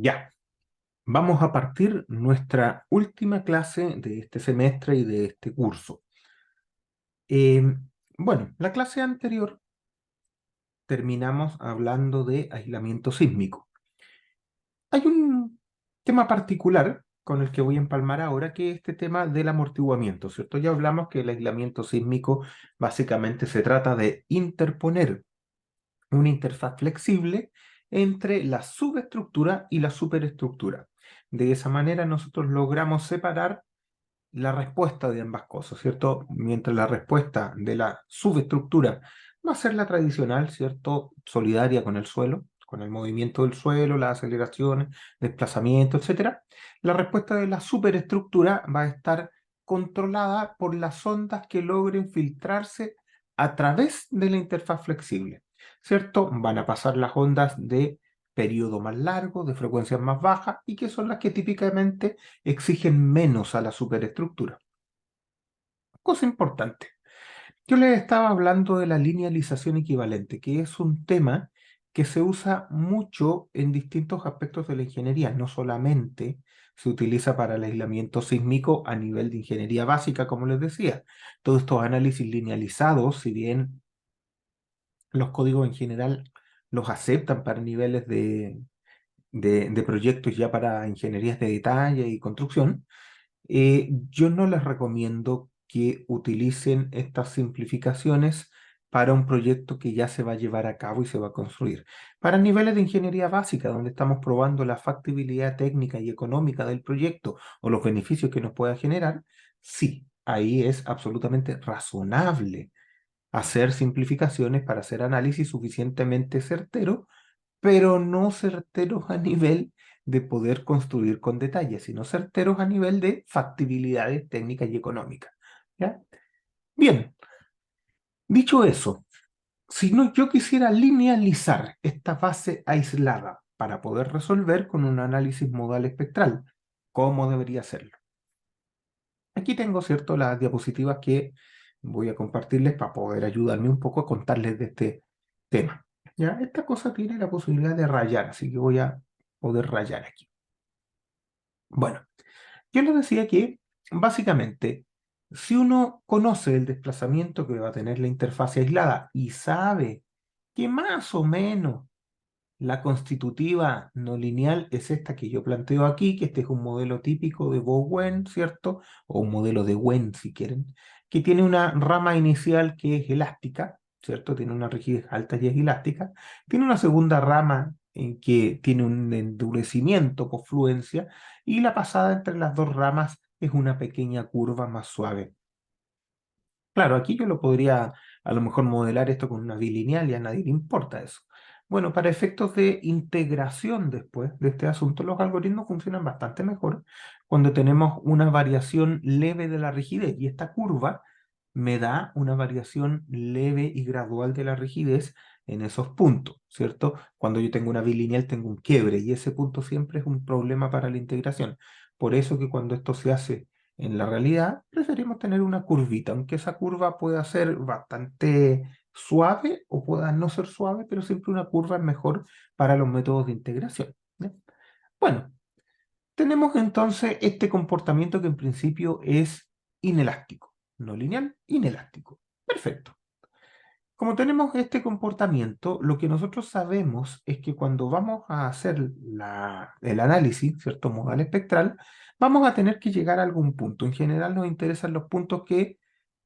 Ya, vamos a partir nuestra última clase de este semestre y de este curso. Eh, bueno, la clase anterior terminamos hablando de aislamiento sísmico. Hay un tema particular con el que voy a empalmar ahora, que es este tema del amortiguamiento, ¿cierto? Ya hablamos que el aislamiento sísmico básicamente se trata de interponer una interfaz flexible entre la subestructura y la superestructura. De esa manera nosotros logramos separar la respuesta de ambas cosas, ¿cierto? Mientras la respuesta de la subestructura va a ser la tradicional, ¿cierto? Solidaria con el suelo, con el movimiento del suelo, las aceleraciones, desplazamiento, etcétera. La respuesta de la superestructura va a estar controlada por las ondas que logren filtrarse a través de la interfaz flexible, ¿cierto? Van a pasar las ondas de periodo más largo, de frecuencias más bajas, y que son las que típicamente exigen menos a la superestructura. Cosa importante. Yo les estaba hablando de la linealización equivalente, que es un tema que se usa mucho en distintos aspectos de la ingeniería. No solamente se utiliza para el aislamiento sísmico a nivel de ingeniería básica, como les decía. Todos estos análisis linealizados, si bien los códigos en general los aceptan para niveles de proyectos ya para ingenierías de detalle y construcción, yo no les recomiendo que utilicen estas simplificaciones para un proyecto que ya se va a llevar a cabo y se va a construir. Para niveles de ingeniería básica, donde estamos probando la factibilidad técnica y económica del proyecto o los beneficios que nos pueda generar, sí, ahí es absolutamente razonable hacer simplificaciones para hacer análisis suficientemente certeros, pero no certeros a nivel de poder construir con detalle, sino certeros a nivel de factibilidades técnicas y económicas. ¿Ya? Bien, dicho eso, si no, yo quisiera linealizar esta fase aislada para poder resolver con un análisis modal espectral, ¿cómo debería hacerlo? Aquí tengo, ¿cierto?, las diapositivas que voy a compartirles para poder ayudarme un poco a contarles de este tema. ¿Ya? Esta cosa tiene la posibilidad de rayar, así que voy a poder rayar aquí. Bueno, yo les decía que básicamente, si uno conoce el desplazamiento que va a tener la interfase aislada y sabe que más o menos la constitutiva no lineal es esta que yo planteo aquí, que este es un modelo típico de Bowen, ¿cierto? O un modelo de Wen, si quieren, que tiene una rama inicial que es elástica, ¿cierto? Tiene una rigidez alta y es elástica. Tiene una segunda rama en que tiene un endurecimiento por fluencia, y la pasada entre las dos ramas es una pequeña curva más suave. Claro, aquí yo lo podría a lo mejor modelar esto con una bilineal y a nadie le importa eso. Bueno, para efectos de integración después de este asunto, los algoritmos funcionan bastante mejor cuando tenemos una variación leve de la rigidez, y esta curva me da una variación leve y gradual de la rigidez en esos puntos, ¿cierto? Cuando yo tengo una bilineal tengo un quiebre, y ese punto siempre es un problema para la integración. Por eso que cuando esto se hace en la realidad, preferimos tener una curvita, aunque esa curva pueda ser bastante suave o pueda no ser suave, pero siempre una curva es mejor para los métodos de integración. ¿Ya? Bueno, tenemos entonces este comportamiento que en principio es inelástico, no lineal, inelástico. Perfecto. Como tenemos este comportamiento, lo que nosotros sabemos es que cuando vamos a hacer el análisis, ¿cierto? Modal espectral, vamos a tener que llegar a algún punto. En general nos interesan los puntos que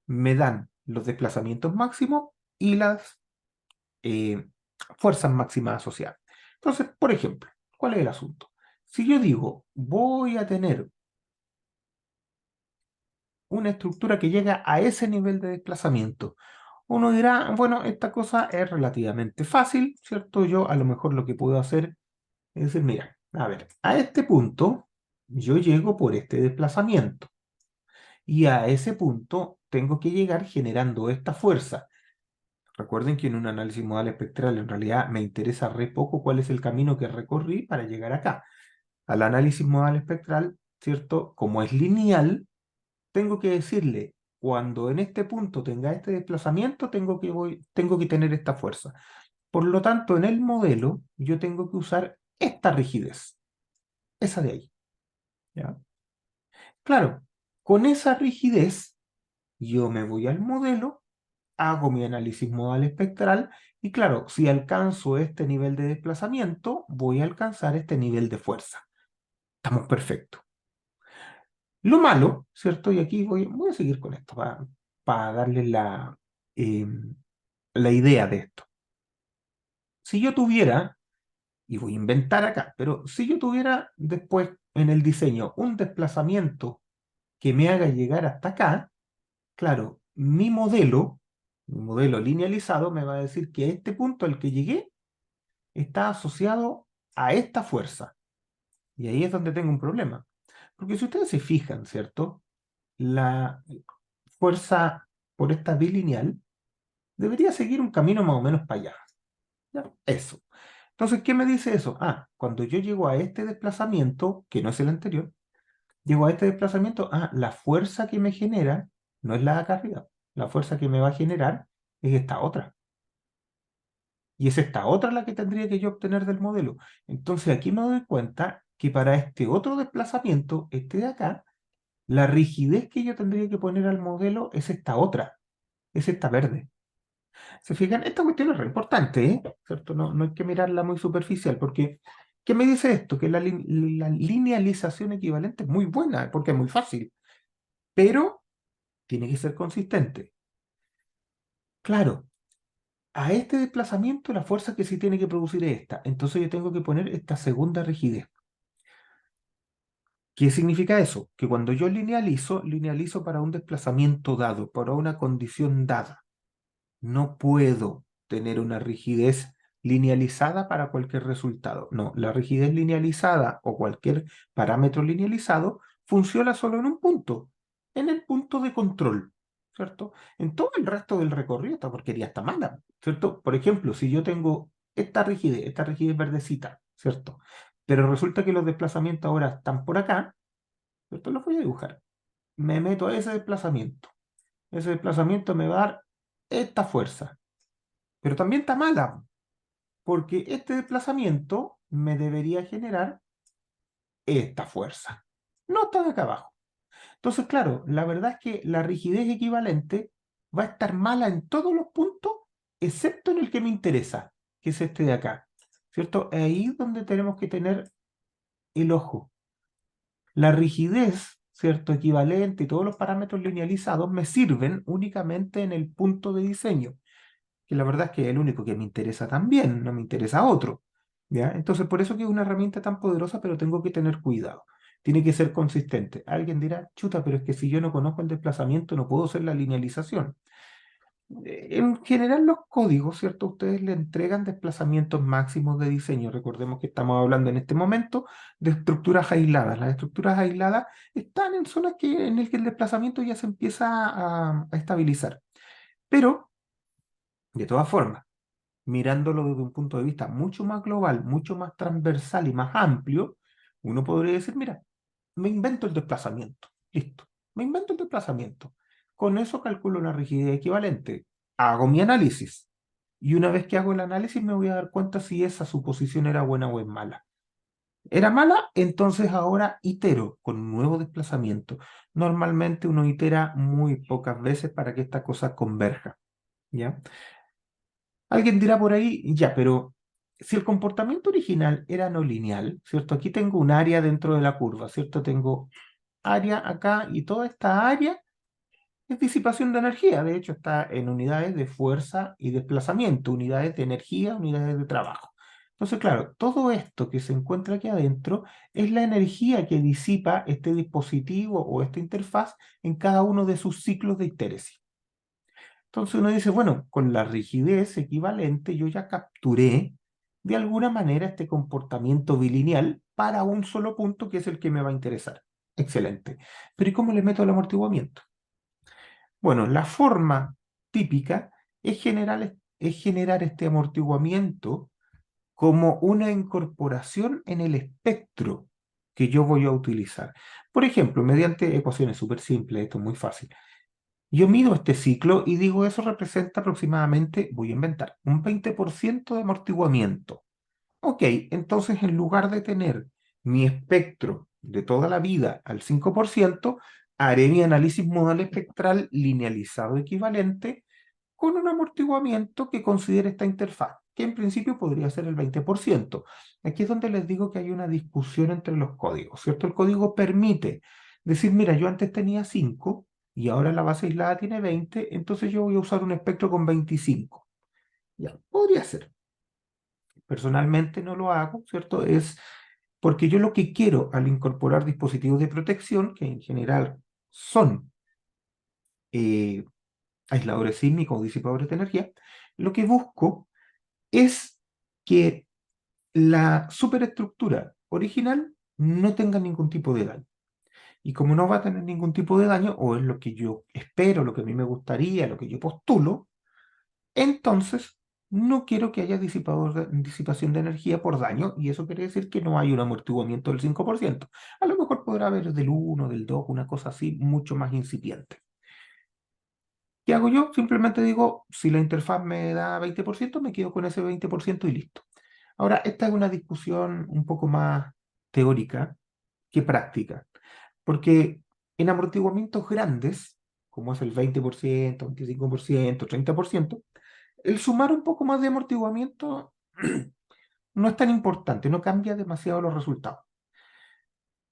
me dan los desplazamientos máximos y las eh, fuerzas máximas asociadas. Entonces, por ejemplo, ¿cuál es el asunto? Si yo digo, voy a tener una estructura que llega a ese nivel de desplazamiento, uno dirá, bueno, esta cosa es relativamente fácil, ¿cierto? Yo a lo mejor lo que puedo hacer es decir, mira, a ver, a este punto yo llego por este desplazamiento, y a ese punto tengo que llegar generando esta fuerza. Recuerden que en un análisis modal espectral en realidad me interesa re poco cuál es el camino que recorrí para llegar acá. Al análisis modal espectral, ¿cierto? Como es lineal, tengo que decirle, cuando en este punto tenga este desplazamiento, tengo que tener esta fuerza. Por lo tanto, en el modelo yo tengo que usar esta rigidez. esa de ahí. ¿Ya? Claro, con esa rigidez yo me voy al modelo, hago mi análisis modal espectral y claro, si alcanzo este nivel de desplazamiento, voy a alcanzar este nivel de fuerza. Estamos perfectos. Lo malo, ¿cierto? Y aquí voy a seguir con esto para darle eh, la idea de esto. Si yo tuviera, y voy a inventar acá, pero si yo tuviera después en el diseño un desplazamiento que me haga llegar hasta acá, claro, mi modelo linealizado me va a decir que este punto al que llegué está asociado a esta fuerza. Y ahí es donde tengo un problema. Porque si ustedes se fijan, ¿cierto? La fuerza por esta bilineal debería seguir un camino más o menos para allá. ¿Ya? Eso. Entonces, ¿qué me dice eso? Ah, cuando yo llego a este desplazamiento, que no es el anterior, llego a este desplazamiento, la fuerza que me genera no es la de acá arriba. La fuerza que me va a generar es esta otra. Y es esta otra la que tendría que yo obtener del modelo. Entonces aquí me doy cuenta que para este otro desplazamiento, este de acá, la rigidez que yo tendría que poner al modelo es esta otra, es esta verde. ¿Se fijan? Esta cuestión es re importante, ¿eh? ¿Cierto? No, no hay que mirarla muy superficial, porque ¿qué me dice esto? Que la linealización equivalente es muy buena, porque es muy fácil, pero tiene que ser consistente. Claro, a este desplazamiento la fuerza que sí tiene que producir es esta. Entonces yo tengo que poner esta segunda rigidez. ¿Qué significa eso? Que cuando yo linealizo para un desplazamiento dado, para una condición dada. No puedo tener una rigidez linealizada para cualquier resultado. No, la rigidez linealizada o cualquier parámetro linealizado funciona solo en un punto, en el punto de control, ¿cierto? En todo el resto del recorrido esta porquería está mala, ¿cierto? Por ejemplo, si yo tengo esta rigidez verdecita, ¿cierto? Pero resulta que los desplazamientos ahora están por acá, ¿cierto? Los voy a dibujar. Me meto a ese desplazamiento. Ese desplazamiento me va a dar esta fuerza, pero también está mala, porque este desplazamiento me debería generar esta fuerza. No está de acá abajo. Entonces, claro, la verdad es que la rigidez equivalente va a estar mala en todos los puntos, excepto en el que me interesa, que es este de acá. ¿Cierto? Ahí es donde tenemos que tener el ojo. La rigidez, ¿cierto? Equivalente y todos los parámetros linealizados me sirven únicamente en el punto de diseño, que la verdad es que es el único que me interesa también, no me interesa otro, ¿ya? Entonces, por eso que es una herramienta tan poderosa, pero tengo que tener cuidado. Tiene que ser consistente. Alguien dirá, chuta, pero es que si yo no conozco el desplazamiento, no puedo hacer la linealización. En general, los códigos, ¿cierto? Ustedes le entregan desplazamientos máximos de diseño. Recordemos que estamos hablando en este momento de estructuras aisladas. Las estructuras aisladas están en zonas en las que el desplazamiento ya se empieza a estabilizar. Pero, de todas formas, mirándolo desde un punto de vista mucho más global, mucho más transversal y más amplio, uno podría decir, mira, me invento el desplazamiento. Listo, me invento el desplazamiento. Con eso calculo la rigidez equivalente. Hago mi análisis. Y una vez que hago el análisis me voy a dar cuenta si esa suposición era buena o es mala. ¿Era mala? Entonces ahora itero con un nuevo desplazamiento. Normalmente uno itera muy pocas veces para que esta cosa converja. ¿Ya? Alguien dirá por ahí, ya, pero si el comportamiento original era no lineal, ¿cierto? Aquí tengo un área dentro de la curva, ¿cierto? Tengo área acá y toda esta área es disipación de energía. De hecho, está en unidades de fuerza y desplazamiento, unidades de energía, unidades de trabajo. Entonces, claro, todo esto que se encuentra aquí adentro es la energía que disipa este dispositivo o esta interfaz en cada uno de sus ciclos de histéresis. Entonces uno dice, bueno, con la rigidez equivalente yo ya capturé de alguna manera este comportamiento bilineal para un solo punto que es el que me va a interesar. Excelente. Pero ¿y cómo le meto el amortiguamiento? Bueno, la forma típica es generar este amortiguamiento como una incorporación en el espectro que yo voy a utilizar. Por ejemplo, mediante ecuaciones súper simples, esto es muy fácil. Yo mido este ciclo y digo eso representa aproximadamente, voy a inventar, un 20% de amortiguamiento. Ok, entonces en lugar de tener mi espectro de toda la vida al 5%, haré mi análisis modal espectral linealizado equivalente con un amortiguamiento que considere esta interfaz, que en principio podría ser el 20%. Aquí es donde les digo que hay una discusión entre los códigos, ¿cierto? El código permite decir, mira, yo antes tenía 5 y ahora la base aislada tiene 20, entonces yo voy a usar un espectro con 25. Ya, podría ser. Personalmente no lo hago, ¿cierto? Es porque yo lo que quiero al incorporar dispositivos de protección, que en general son eh, aisladores sísmicos o disipadores de energía, lo que busco es que la superestructura original no tenga ningún tipo de daño. Y como no va a tener ningún tipo de daño, o es lo que yo espero, lo que a mí me gustaría, lo que yo postulo, entonces no quiero que haya disipación de energía por daño, y eso quiere decir que no hay un amortiguamiento del 5%. A lo mejor podrá haber del 1, del 2, una cosa así mucho más incipiente. ¿Qué hago yo? Simplemente digo, si la interfaz me da 20%, me quedo con ese 20% y listo. Ahora, esta es una discusión un poco más teórica que práctica, porque en amortiguamientos grandes, como es el 20%, 25%, 30%, el sumar un poco más de amortiguamiento no es tan importante, no cambia demasiado los resultados.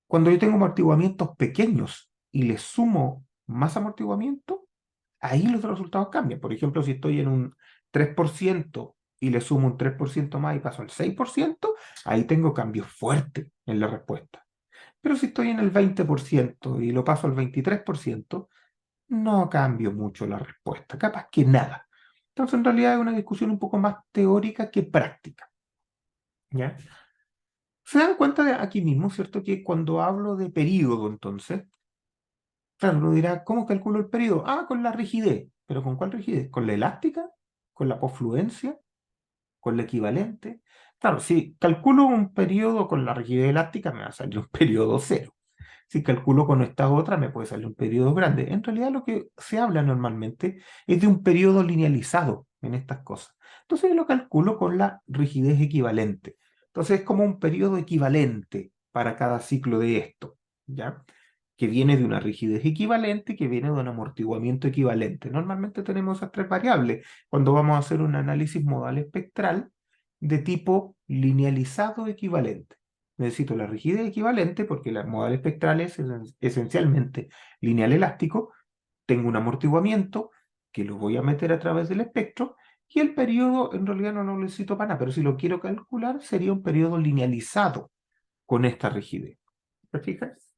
Cuando yo tengo amortiguamientos pequeños y le sumo más amortiguamiento, ahí los resultados cambian. Por ejemplo, si estoy en un 3% y le sumo un 3% más y paso al 6%, ahí tengo cambios fuertes en la respuesta. Pero si estoy en el 20% y lo paso al 23%, no cambio mucho la respuesta, capaz que nada. Entonces, en realidad es una discusión un poco más teórica que práctica. ¿Ya? Se dan cuenta de aquí mismo, ¿cierto? Que cuando hablo de periodo, entonces, claro, uno dirá, ¿cómo calculo el periodo? Ah, con la rigidez. ¿Pero con cuál rigidez? ¿Con la elástica? ¿Con la posfluencia? ¿Con la equivalente? Claro, si calculo un periodo con la rigidez elástica, me va a salir un periodo cero. Si calculo con esta otra, me puede salir un periodo grande. En realidad, lo que se habla normalmente es de un periodo linealizado en estas cosas. Entonces, yo lo calculo con la rigidez equivalente. Entonces, es como un periodo equivalente para cada ciclo de esto, ¿ya? Que viene de una rigidez equivalente, que viene de un amortiguamiento equivalente. Normalmente tenemos esas tres variables cuando vamos a hacer un análisis modal espectral de tipo linealizado equivalente. Necesito la rigidez equivalente porque la modal espectral es esencialmente lineal elástico. Tengo un amortiguamiento que lo voy a meter a través del espectro y el periodo en realidad no lo necesito para nada, pero si lo quiero calcular sería un periodo linealizado con esta rigidez. ¿Te fijas?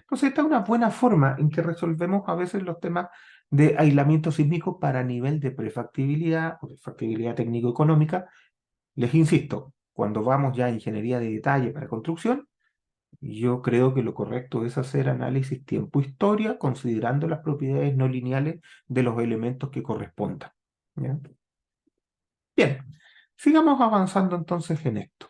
Entonces, esta es una buena forma en que resolvemos a veces los temas de aislamiento sísmico para nivel de prefactibilidad o de factibilidad técnico-económica. Les insisto, cuando vamos ya a ingeniería de detalle para construcción, yo creo que lo correcto es hacer análisis tiempo-historia considerando las propiedades no lineales de los elementos que correspondan. ¿Ya? Bien, sigamos avanzando entonces en esto.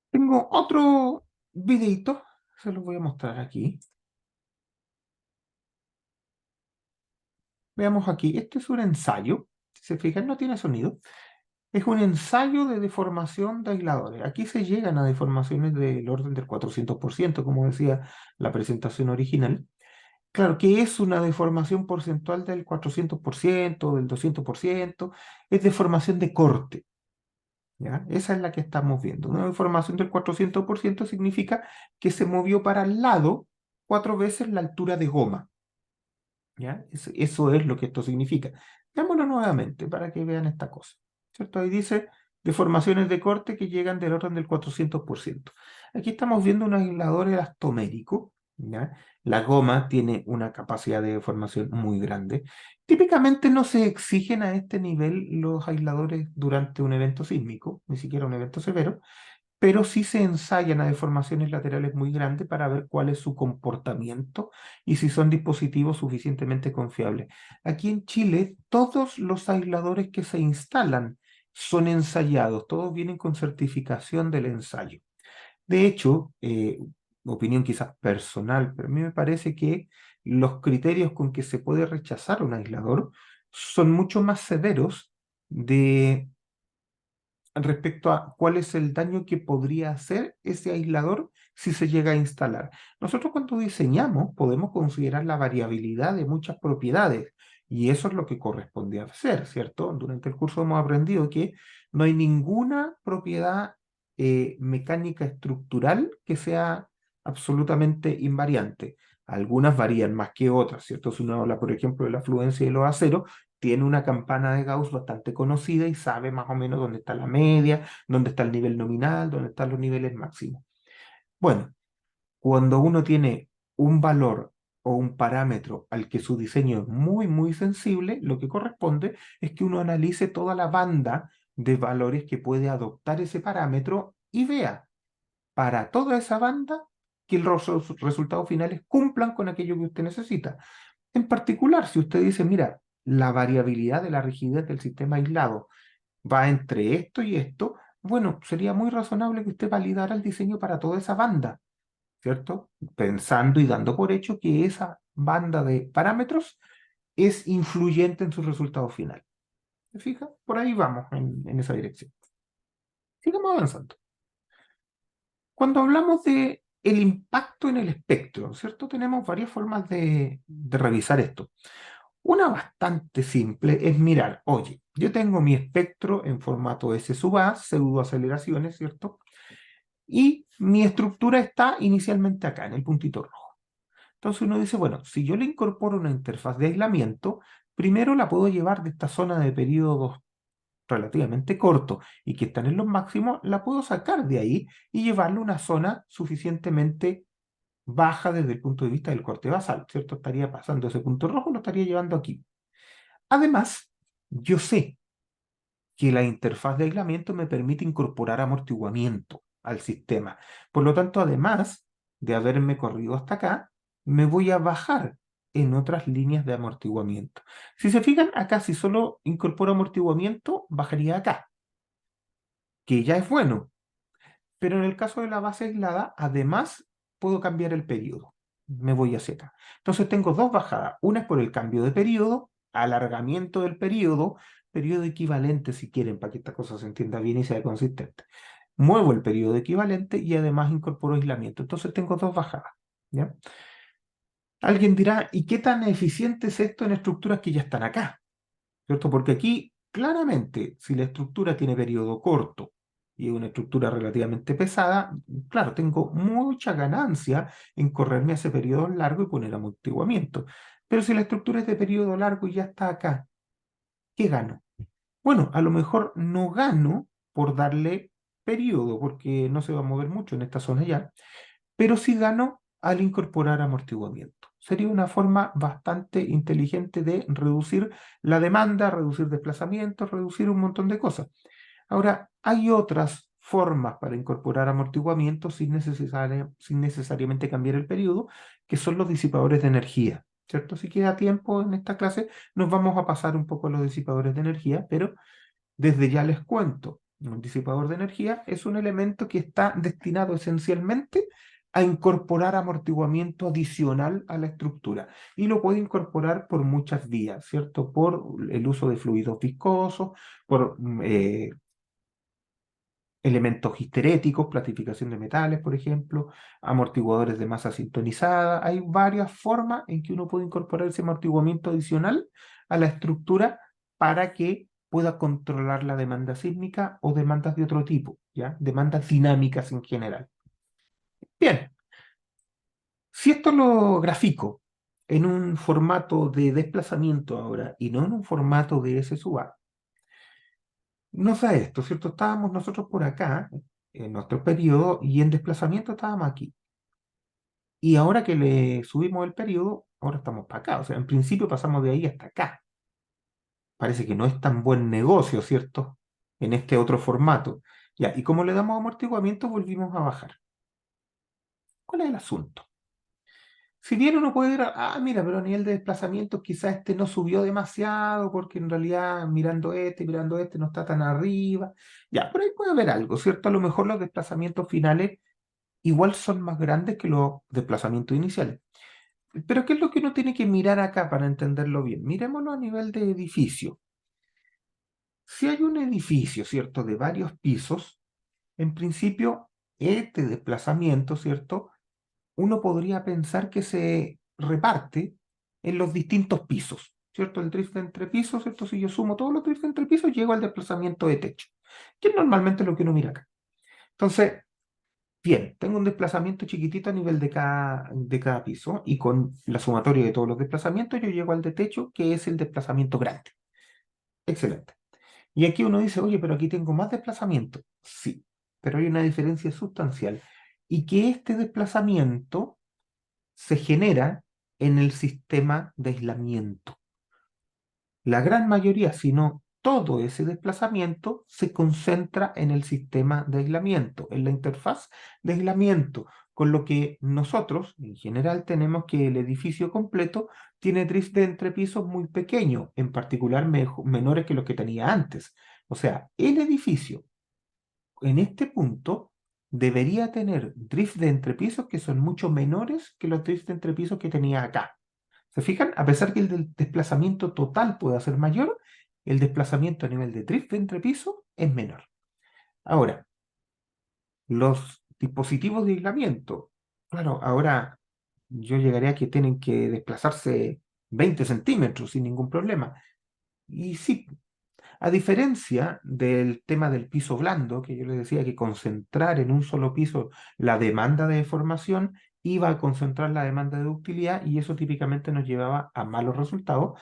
Tengo otro videito, se los voy a mostrar aquí. Veamos aquí, este es un ensayo, si se fijan no tiene sonido, es un ensayo de deformación de aisladores. Aquí se llegan a deformaciones del orden del 400%, como decía la presentación original. Claro, que es una deformación porcentual del 400%, del 200%, es deformación de corte, ¿ya? Esa es la que estamos viendo. Una deformación del 400% significa que se movió para el lado 4 veces la altura de goma, ¿ya? Eso es lo que esto significa. Veámoslo nuevamente para que vean esta cosa, ¿cierto? Ahí dice deformaciones de corte que llegan del orden del 400%. Aquí estamos viendo un aislador elastomérico, ¿ya? La goma tiene una capacidad de deformación muy grande. Típicamente no se exigen a este nivel los aisladores durante un evento sísmico, ni siquiera un evento severo, pero sí se ensayan a deformaciones laterales muy grandes para ver cuál es su comportamiento y si son dispositivos suficientemente confiables. Aquí en Chile, todos los aisladores que se instalan son ensayados, todos vienen con certificación del ensayo. De hecho, opinión quizás personal, pero a mí me parece que los criterios con que se puede rechazar un aislador son mucho más severos de respecto a cuál es el daño que podría hacer ese aislador si se llega a instalar. Nosotros cuando diseñamos podemos considerar la variabilidad de muchas propiedades y eso es lo que corresponde hacer, ¿cierto? Durante el curso hemos aprendido que no hay ninguna propiedad mecánica estructural que sea absolutamente invariante. Algunas varían más que otras, ¿cierto? Si uno habla, por ejemplo, de la fluencia de los aceros, tiene una campana de Gauss bastante conocida y sabe más o menos dónde está la media, dónde está el nivel nominal, dónde están los niveles máximos. Bueno, cuando uno tiene un valor o un parámetro al que su diseño es muy, muy sensible, lo que corresponde es que uno analice toda la banda de valores que puede adoptar ese parámetro y vea para toda esa banda que los resultados finales cumplan con aquello que usted necesita. En particular, si usted dice, mira, la variabilidad de la rigidez del sistema aislado va entre esto y esto, bueno, sería muy razonable que usted validara el diseño para toda esa banda, ¿cierto? Pensando y dando por hecho que esa banda de parámetros es influyente en su resultado final. ¿Se fija? Por ahí vamos en esa dirección. Sigamos avanzando. Cuando hablamos de el impacto en el espectro, ¿cierto? Tenemos varias formas de revisar esto. Una bastante simple es mirar, oye, yo tengo mi espectro en formato S sub A, pseudoaceleraciones, ¿cierto? Y mi estructura está inicialmente acá, en el puntito rojo. Entonces uno dice, bueno, si yo le incorporo una interfaz de aislamiento, primero la puedo llevar de esta zona de periodos relativamente cortos y que están en los máximos, la puedo sacar de ahí y llevarla a una zona suficientemente baja desde el punto de vista del corte basal, ¿cierto? Estaría pasando ese punto rojo, lo estaría llevando aquí. Además, yo sé que la interfaz de aislamiento me permite incorporar amortiguamiento al sistema. Por lo tanto, además de haberme corrido hasta acá, me voy a bajar en otras líneas de amortiguamiento. Si se fijan, acá si solo incorporo amortiguamiento, bajaría acá, que ya es bueno. Pero en el caso de la base aislada, además puedo cambiar el periodo. Me voy hacia acá. Entonces tengo dos bajadas. Una es por el cambio de periodo, alargamiento del periodo equivalente si quieren, para que esta cosa se entienda bien y sea consistente. Muevo el periodo equivalente y además incorporo aislamiento. Entonces tengo dos bajadas. ¿Ya? Alguien dirá, ¿y qué tan eficiente es esto en estructuras que ya están acá? ¿Cierto? Porque aquí, claramente, si la estructura tiene periodo corto y es una estructura relativamente pesada, claro, tengo mucha ganancia en correrme a ese periodo largo y poner amortiguamiento. Pero si la estructura es de periodo largo y ya está acá, ¿qué gano? Bueno, a lo mejor no gano por darle periodo, porque no se va a mover mucho en esta zona ya, pero sí gano al incorporar amortiguamiento. Sería una forma bastante inteligente de reducir la demanda, reducir desplazamientos, reducir un montón de cosas. Ahora, hay otras formas para incorporar amortiguamiento sin necesariamente cambiar el periodo, que son los disipadores de energía, ¿cierto? Si queda tiempo en esta clase, nos vamos a pasar un poco a los disipadores de energía, pero desde ya les cuento, un disipador de energía es un elemento que está destinado esencialmente a incorporar amortiguamiento adicional a la estructura y lo puede incorporar por muchas vías, ¿cierto? Por el uso de fluidos viscosos, por elementos histeréticos, platificación de metales, por ejemplo, amortiguadores de masa sintonizada. Hay varias formas en que uno puede incorporar ese amortiguamiento adicional a la estructura para que pueda controlar la demanda sísmica o demandas de otro tipo, ¿ya? Demandas dinámicas en general. Bien, si esto lo grafico en un formato de desplazamiento ahora y no en un formato de S sub A, nos da esto, ¿cierto? Estábamos nosotros por acá, en nuestro periodo, y en desplazamiento estábamos aquí. Y ahora que le subimos el periodo, ahora estamos para acá. O sea, en principio pasamos de ahí hasta acá. Parece que no es tan buen negocio, ¿cierto? En este otro formato. Ya, y como le damos amortiguamiento, volvimos a bajar. ¿Cuál es el asunto? Si bien uno puede ir, mira, pero a nivel de desplazamiento quizás este no subió demasiado porque en realidad mirando este no está tan arriba. Ya, por ahí puede haber algo, ¿cierto? A lo mejor los desplazamientos finales igual son más grandes que los desplazamientos iniciales. Pero ¿qué es lo que uno tiene que mirar acá para entenderlo bien? Miremoslo a nivel de edificio. si hay un edificio, ¿cierto?, de varios pisos, en principio, este desplazamiento, ¿cierto?, uno podría pensar que se reparte en los distintos pisos, ¿cierto? El drift entre pisos, ¿cierto? Si yo sumo todos los drifts entre pisos, llego al desplazamiento de techo, que es normalmente lo que uno mira acá. Entonces, bien, tengo un desplazamiento chiquitito a nivel de cada piso y con la sumatoria de todos los desplazamientos yo llego al de techo, que es el desplazamiento grande. Excelente. Y aquí uno dice, oye, pero aquí tengo más desplazamiento. Sí, pero hay una diferencia sustancial y que este desplazamiento se genera en el sistema de aislamiento. La gran mayoría, si no todo ese desplazamiento, se concentra en el sistema de aislamiento, en la interfaz de aislamiento, con lo que nosotros, en general, tenemos que el edificio completo tiene drift de entrepisos muy pequeños, en particular menores que los que tenía antes. O sea, el edificio en este punto debería tener drift de entrepisos que son mucho menores que los drifts de entrepisos que tenía acá. ¿Se fijan? A pesar que el del desplazamiento total pueda ser mayor, el desplazamiento a nivel de drift de entrepiso es menor. Ahora, los dispositivos de aislamiento. Claro, ahora yo llegaré a que tienen que desplazarse 20 centímetros sin ningún problema. Y sí, a diferencia del tema del piso blando, que yo les decía que concentrar en un solo piso la demanda de deformación iba a concentrar la demanda de ductilidad y eso típicamente nos llevaba a malos resultados.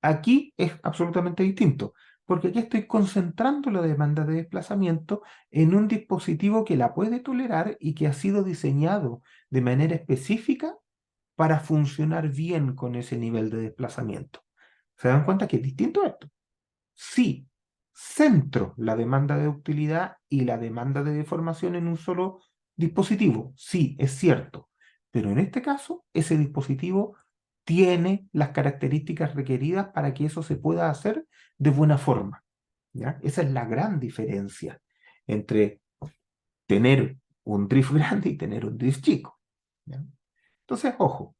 Aquí es absolutamente distinto, porque aquí estoy concentrando la demanda de desplazamiento en un dispositivo que la puede tolerar y que ha sido diseñado de manera específica para funcionar bien con ese nivel de desplazamiento. ¿Se dan cuenta que es distinto esto? Sí, centro la demanda de utilidad y la demanda de deformación en un solo dispositivo. Sí, es cierto. Pero en este caso, ese dispositivo tiene las características requeridas para que eso se pueda hacer de buena forma. ¿Ya? Esa es la gran diferencia entre tener un drift grande y tener un drift chico. ¿Ya? Entonces, ojo,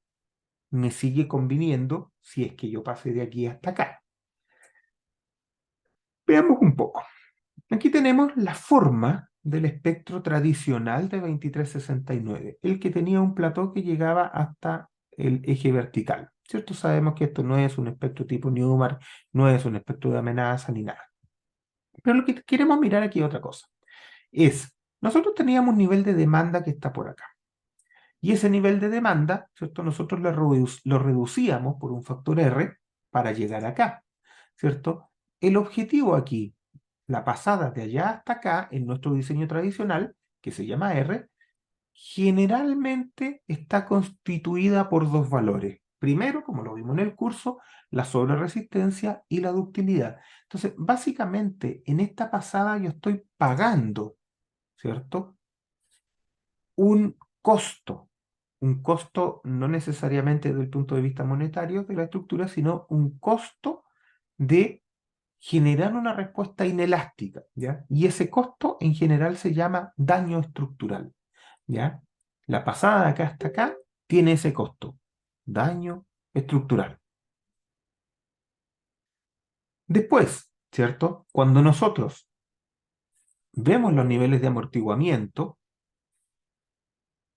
me sigue conviniendo si es que yo pase de aquí hasta acá. Veamos un poco. Aquí tenemos la forma del espectro tradicional de 2369, el que tenía un plató que llegaba hasta el eje vertical. ¿Cierto? Sabemos que esto no es un espectro tipo Newmark, no es un espectro de amenaza ni nada. Pero lo que queremos mirar aquí es otra cosa. Nosotros teníamos un nivel de demanda que está por acá. Y ese nivel de demanda, ¿cierto? Nosotros lo reducíamos por un factor R para llegar acá, ¿cierto? El objetivo aquí, la pasada de allá hasta acá, en nuestro diseño tradicional, que se llama R, generalmente está constituida por dos valores. Primero, como lo vimos en el curso, la sobreresistencia y la ductilidad. Entonces, básicamente, en esta pasada yo estoy pagando, ¿cierto? Un costo. Un costo no necesariamente desde el punto de vista monetario de la estructura, sino un costo de generar una respuesta inelástica, ¿ya? Y ese costo en general se llama daño estructural, ¿ya? La pasada de acá hasta acá tiene ese costo, daño estructural. Después, ¿cierto? Cuando nosotros vemos los niveles de amortiguamiento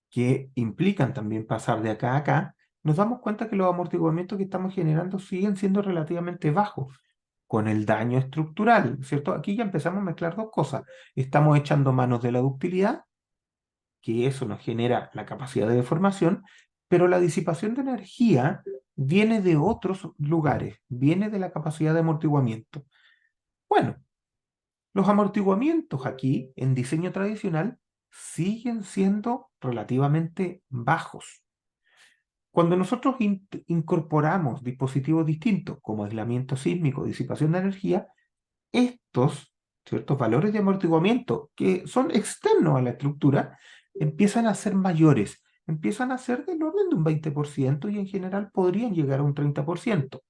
que implican también pasar de acá a acá, nos damos cuenta que los amortiguamientos que estamos generando siguen siendo relativamente bajos con el daño estructural, ¿cierto? Aquí ya empezamos a mezclar dos cosas. Estamos echando manos de la ductilidad, que eso nos genera la capacidad de deformación, pero la disipación de energía viene de otros lugares, viene de la capacidad de amortiguamiento. Bueno, los amortiguamientos aquí, en diseño tradicional, siguen siendo relativamente bajos. Cuando nosotros incorporamos dispositivos distintos, como aislamiento sísmico, disipación de energía, estos ciertos valores de amortiguamiento que son externos a la estructura empiezan a ser mayores, empiezan a ser del orden de un 20% y en general podrían llegar a un 30%.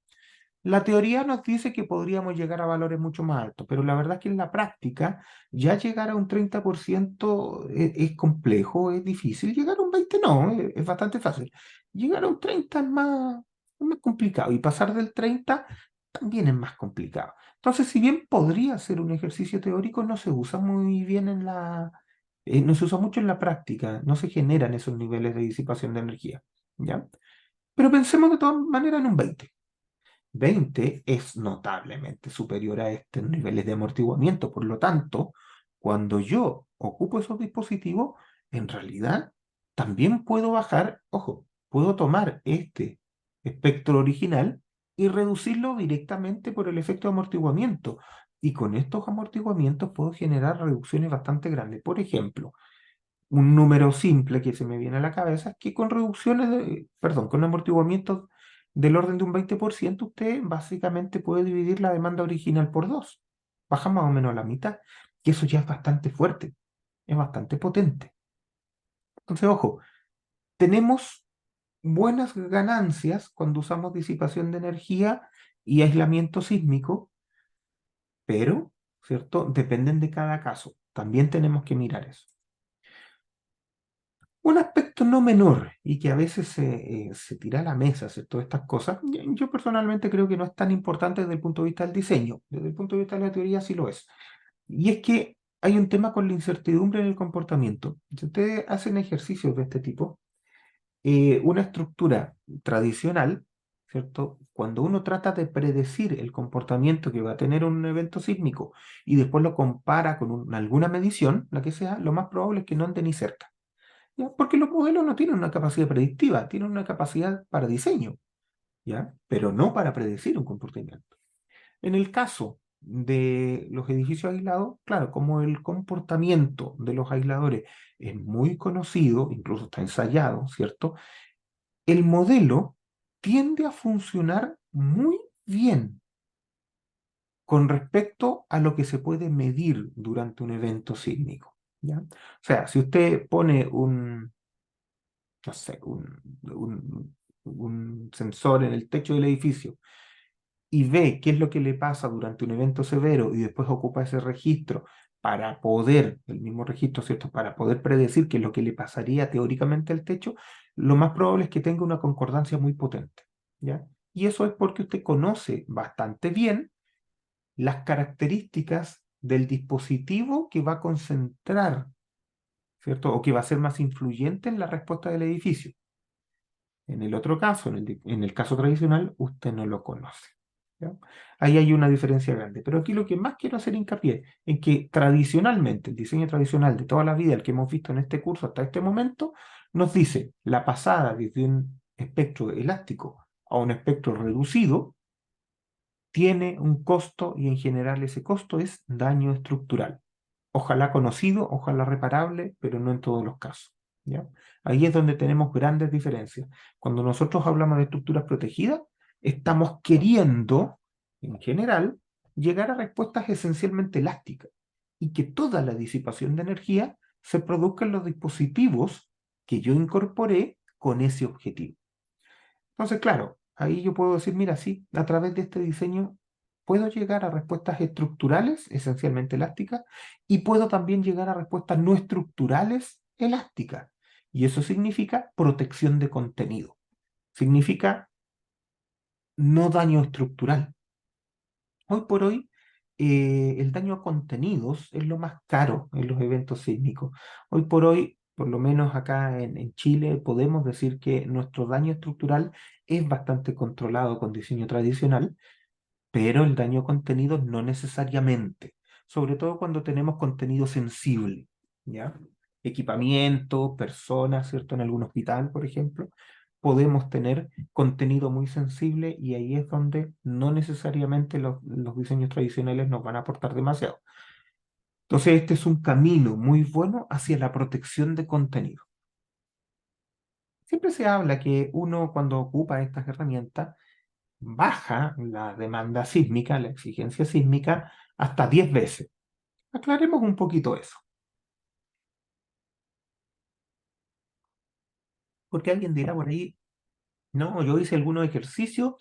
La teoría nos dice que podríamos llegar a valores mucho más altos, pero la verdad es que en la práctica ya llegar a un 30% es complejo, es difícil. Llegar a un 20 no, es bastante fácil. Llegar a un 30 es más complicado y pasar del 30 también es más complicado. Entonces, si bien podría ser un ejercicio teórico, no se usa muy bien no se usa mucho en la práctica, no se generan esos niveles de disipación de energía, ¿ya? Pero pensemos de todas maneras en un 20 es notablemente superior a estos niveles de amortiguamiento. Por lo tanto, cuando yo ocupo esos dispositivos, en realidad también puedo bajar, ojo, puedo tomar este espectro original y reducirlo directamente por el efecto de amortiguamiento. Y con estos amortiguamientos puedo generar reducciones bastante grandes. Por ejemplo, un número simple que se me viene a la cabeza es que con reducciones perdón, con amortiguamientos del orden de un 20%, usted básicamente puede dividir la demanda original por dos. Baja más o menos a la mitad, y eso ya es bastante fuerte, es bastante potente. Entonces, ojo, tenemos buenas ganancias cuando usamos disipación de energía y aislamiento sísmico, pero, ¿cierto? Dependen de cada caso. También tenemos que mirar eso. Un aspecto no menor y que a veces se tira a la mesa, ¿cierto? Estas cosas, yo personalmente creo que no es tan importante desde el punto de vista del diseño, desde el punto de vista de la teoría sí lo es. Y es que hay un tema con la incertidumbre en el comportamiento. Si ustedes hacen ejercicios de este tipo, una estructura tradicional, ¿cierto? Cuando uno trata de predecir el comportamiento que va a tener un evento sísmico y después lo compara con alguna medición, la que sea, lo más probable es que no ande ni cerca. ¿Ya? Porque los modelos no tienen una capacidad predictiva, tienen una capacidad para diseño, ¿ya? Pero no para predecir un comportamiento. En el caso de los edificios aislados, claro, como el comportamiento de los aisladores es muy conocido, incluso está ensayado, ¿cierto? El modelo tiende a funcionar muy bien con respecto a lo que se puede medir durante un evento sísmico, ¿ya? O sea, si usted pone no sé, un sensor en el techo del edificio y ve qué es lo que le pasa durante un evento severo y después ocupa ese registro para poder, el mismo registro, ¿cierto? Para poder predecir qué es lo que le pasaría teóricamente al techo, lo más probable es que tenga una concordancia muy potente, ¿ya? Y eso es porque usted conoce bastante bien las características del dispositivo que va a concentrar, ¿cierto? O que va a ser más influyente en la respuesta del edificio. En el otro caso, en el caso tradicional, usted no lo conoce. ¿Ya? Ahí hay una diferencia grande. Pero aquí lo que más quiero hacer hincapié en que tradicionalmente, el diseño tradicional de toda la vida, el que hemos visto en este curso hasta este momento, nos dice la pasada desde un espectro elástico a un espectro reducido tiene un costo y en general ese costo es daño estructural. Ojalá conocido, ojalá reparable, pero no en todos los casos. ¿Ya? Ahí es donde tenemos grandes diferencias. Cuando nosotros hablamos de estructuras protegidas, estamos queriendo, en general, llegar a respuestas esencialmente elásticas y que toda la disipación de energía se produzca en los dispositivos que yo incorporé con ese objetivo. Entonces, claro, ahí yo puedo decir, mira, sí, a través de este diseño puedo llegar a respuestas estructurales, esencialmente elásticas, y puedo también llegar a respuestas no estructurales elásticas. Y eso significa protección de contenido. Significa no daño estructural. Hoy por hoy, el daño a contenidos es lo más caro en los eventos sísmicos. Hoy por hoy, por lo menos acá en Chile, podemos decir que nuestro daño estructural es bastante controlado con diseño tradicional, pero el daño a contenidos no necesariamente, sobre todo cuando tenemos contenido sensible, ¿ya? Equipamiento, personas, ¿cierto? En algún hospital, por ejemplo, podemos tener contenido muy sensible y ahí es donde no necesariamente los diseños tradicionales nos van a aportar demasiado. Entonces, este es un camino muy bueno hacia la protección de contenido. Siempre se habla que uno cuando ocupa estas herramientas baja la demanda sísmica, la exigencia sísmica, hasta 10 veces. Aclaremos un poquito eso, porque alguien dirá por ahí, no, yo hice algunos ejercicios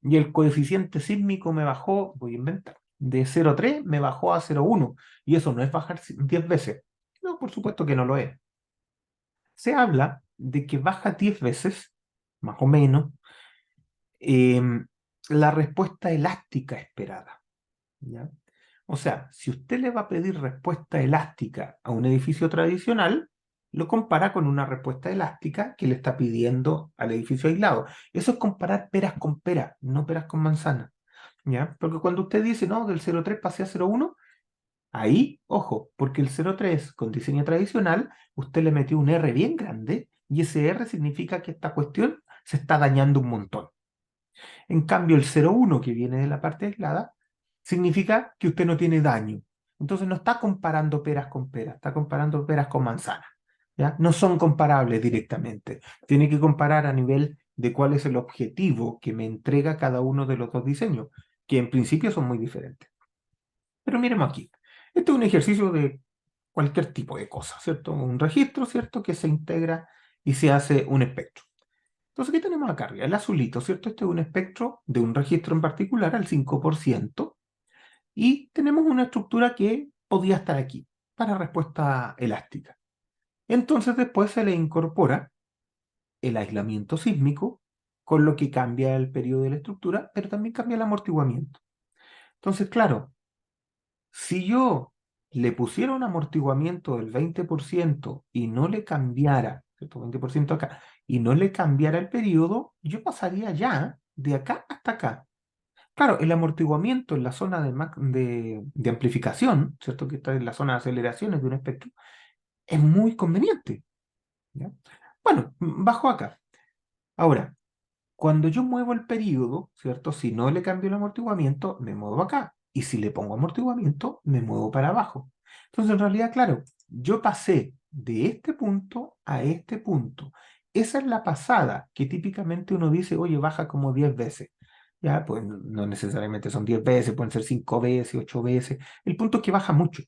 y el coeficiente sísmico me bajó, voy a inventar, de 0,3 me bajó a 0,1 y eso no es bajar 10 veces. No, por supuesto que no lo es. Se habla de que baja 10 veces, más o menos, em, la respuesta elástica esperada, ¿ya? O sea, si usted le va a pedir respuesta elástica a un edificio tradicional, lo compara con una respuesta elástica que le está pidiendo al edificio aislado. Eso es comparar peras con peras, no peras con manzanas, ¿ya? Porque cuando usted dice, no, del 0,3 pasé a 0,1, ahí, ojo, porque el 0,3 con diseño tradicional, usted le metió un R bien grande y ese R significa que esta cuestión se está dañando un montón. En cambio, el 0,1 que viene de la parte aislada significa que usted no tiene daño. Entonces no está comparando peras con peras, está comparando peras con manzanas, ¿ya? No son comparables directamente. Tiene que comparar a nivel de cuál es el objetivo que me entrega cada uno de los dos diseños, que en principio son muy diferentes. Pero miremos aquí. Este es un ejercicio de cualquier tipo de cosa, ¿cierto? Un registro, ¿cierto? Que se integra y se hace un espectro. Entonces, ¿qué tenemos acá arriba? El azulito, ¿cierto? Este es un espectro de un registro en particular al 5%, y tenemos una estructura que podía estar aquí para respuesta elástica. Entonces, después se le incorpora el aislamiento sísmico, con lo que cambia el periodo de la estructura, pero también cambia el amortiguamiento. Entonces, claro, si yo le pusiera un amortiguamiento del 20% y no le cambiara, ¿cierto? 20% acá, y no le cambiara el periodo, yo pasaría ya de acá hasta acá. Claro, el amortiguamiento en la zona de amplificación, ¿cierto? Que está en la zona de aceleraciones de un espectro, es muy conveniente, ¿ya? Bueno, bajo acá. Ahora, cuando yo muevo el periodo, ¿cierto? Si no le cambio el amortiguamiento, me muevo acá. Y si le pongo amortiguamiento, me muevo para abajo. Entonces, en realidad, claro, yo pasé de este punto a este punto. Esa es la pasada que típicamente uno dice, oye, baja como 10 veces. Ya, pues no necesariamente son 10 veces, pueden ser 5 veces, 8 veces. El punto es que baja mucho,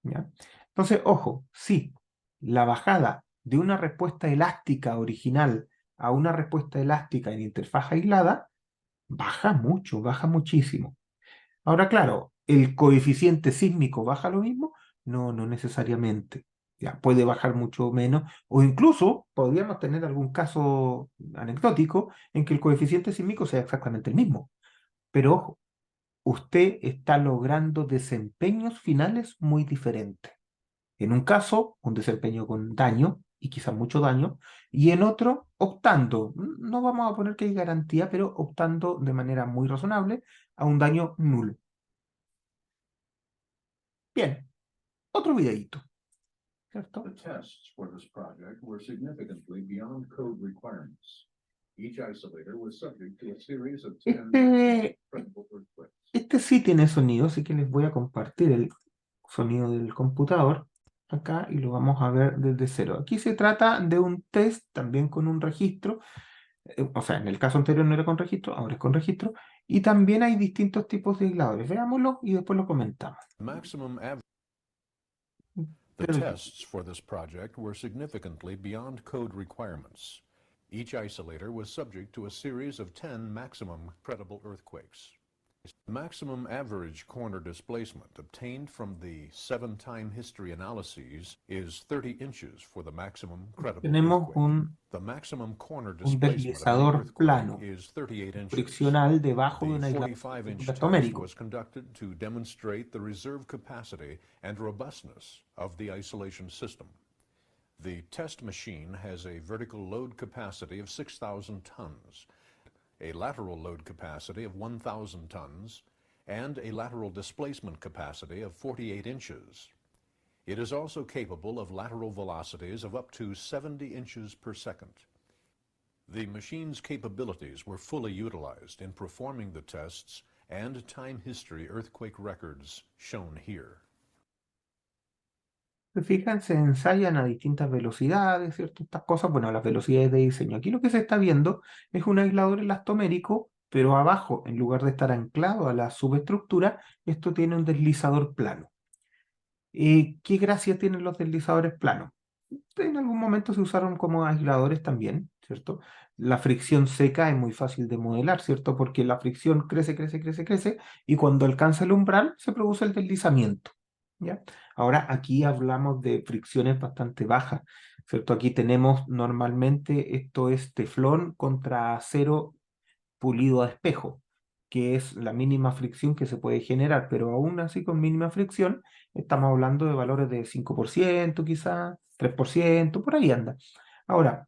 ¿ya? Entonces, ojo, sí, la bajada de una respuesta elástica original a una respuesta elástica en interfaz aislada baja mucho, baja muchísimo. Ahora, claro, ¿el coeficiente sísmico baja lo mismo? No, no necesariamente. Ya, puede bajar mucho menos, o incluso podríamos tener algún caso anecdótico en que el coeficiente sísmico sea exactamente el mismo. Pero ojo, usted está logrando desempeños finales muy diferentes. En un caso, un desempeño con daño, y quizás mucho daño, y en otro, optando, no vamos a poner que hay garantía, pero optando de manera muy razonable a un daño nulo. Bien, otro videíto, ¿cierto? The tests for this project were significantly beyond code requirements. Each isolator was subject to a series of 10 critical earthquakes. Este sí tiene sonido, así que les voy a compartir el sonido del computador acá y lo vamos a ver desde cero. Aquí se trata de un test también con un registro, o sea, en el caso anterior no era con registro, ahora es con registro, y también hay distintos tipos de aisladores. Veámoslo y después lo comentamos. The tests for this project were significantly beyond code requirements. Each isolator was subject to a series of 10 maximum credible earthquakes. Maximum average corner displacement obtained from the 7-time history analyses is 30 inches for the maximum credible Tenemos earthquake. The maximum corner un displacement of any deslizador earthquake plano is 38 inches. friccional debajo de The un aislador 45-inch test atomérico. was conducted to demonstrate the reserve capacity and robustness of the isolation system. The test machine has a vertical load capacity of 6,000 tons, a lateral load capacity of 1,000 tons, and a lateral displacement capacity of 48 inches. It is also capable of lateral velocities of up to 70 inches per second. The machine's capabilities were fully utilized in performing the tests and time history earthquake records shown here. Se fijan, se ensayan a distintas velocidades, ¿cierto? Estas cosas, bueno, las velocidades de diseño. Aquí lo que se está viendo es un aislador elastomérico, pero abajo, en lugar de estar anclado a la subestructura, esto tiene un deslizador plano. ¿Qué gracia tienen los deslizadores planos? En algún momento se usaron como aisladores también, ¿cierto? La fricción seca es muy fácil de modelar, ¿cierto? Porque la fricción crece, crece, crece, crece, y cuando alcanza el umbral se produce el deslizamiento, ¿ya? Ahora aquí hablamos de fricciones bastante bajas, ¿cierto? Aquí tenemos normalmente, esto es teflón contra acero pulido a espejo. que es la mínima fricción que se puede generar, pero aún así con mínima fricción estamos hablando de valores de 5% quizás, 3%, por ahí anda. Ahora,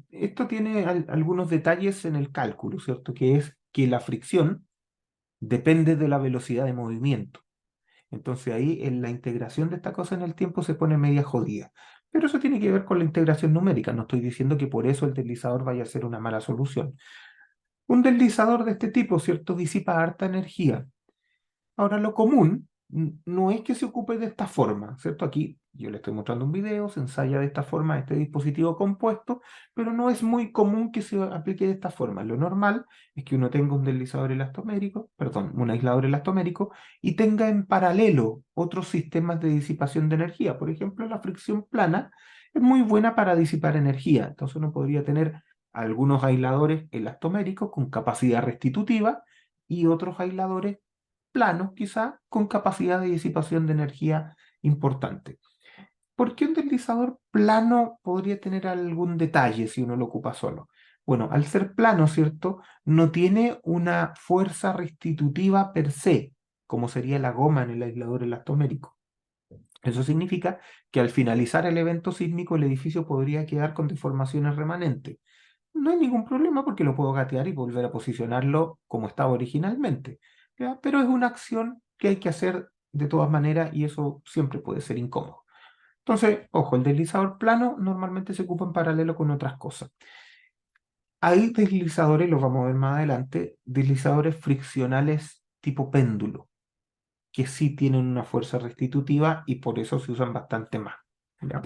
esto tiene algunos detalles en el cálculo, ¿cierto? Que es que la fricción depende de la velocidad de movimiento. Entonces ahí en la integración de esta cosa en el tiempo se pone media jodida. Pero eso tiene que ver con la integración numérica. No estoy diciendo que por eso el deslizador vaya a ser una mala solución. Un deslizador de este tipo, ¿cierto? Disipa harta energía. Ahora, lo común no es que se ocupe de esta forma, ¿cierto? Aquí yo le estoy mostrando un video, se ensaya de esta forma este dispositivo compuesto, pero no es muy común que se aplique de esta forma. Lo normal es que uno tenga un deslizador elastomérico, perdón, un aislador elastomérico, y tenga en paralelo otros sistemas de disipación de energía. Por ejemplo, la fricción plana es muy buena para disipar energía. Entonces uno podría tener algunos aisladores elastoméricos con capacidad restitutiva y otros aisladores planos, quizá, con capacidad de disipación de energía importante. ¿Por qué un deslizador plano podría tener algún detalle si uno lo ocupa solo? Bueno, al ser plano, ¿cierto? No tiene una fuerza restitutiva per se, como sería la goma en el aislador elastomérico. Eso significa que al finalizar el evento sísmico el edificio podría quedar con deformaciones remanentes. No hay ningún problema porque lo puedo gatear y volver a posicionarlo como estaba originalmente, ¿ya? Pero es una acción que hay que hacer de todas maneras y eso siempre puede ser incómodo. Entonces, ojo, el deslizador plano normalmente se ocupa en paralelo con otras cosas. Hay deslizadores, los vamos a ver más adelante, deslizadores friccionales tipo péndulo, que sí tienen una fuerza restitutiva y por eso se usan bastante más. ¿Ya?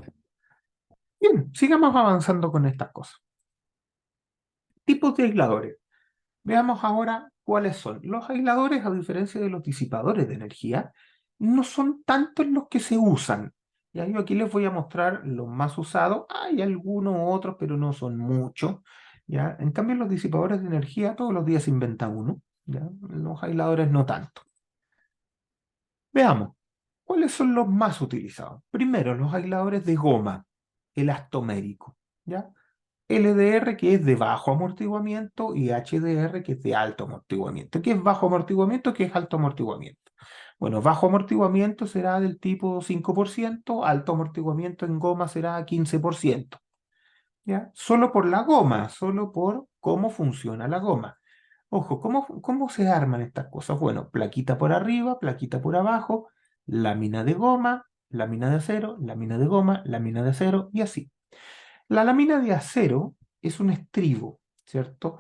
Bien, sigamos avanzando con estas cosas. Tipos de aisladores. Veamos ahora cuáles son. Los aisladores, a diferencia de los disipadores de energía, no son tantos los que se usan. Ya yo aquí les voy a mostrar los más usados. Hay algunos otros, pero no son muchos. ¿Ya? En cambio, los disipadores de energía todos los días se inventa uno. ¿Ya? Los aisladores no tanto. Veamos, ¿cuáles son los más utilizados? Primero, los aisladores de goma, elastomérico. ¿Ya? LDR que es de bajo amortiguamiento y HDR que es de alto amortiguamiento. ¿Qué es bajo amortiguamiento? ¿Qué es alto amortiguamiento? Bueno, bajo amortiguamiento será del tipo 5%, alto amortiguamiento en goma será 15%. ¿Ya? Solo por la goma, solo por cómo funciona la goma. Ojo, ¿cómo se arman estas cosas? Bueno, plaquita por arriba, plaquita por abajo, lámina de goma, lámina de acero, lámina de goma, lámina de acero y así. La lámina de acero es un estribo, ¿cierto?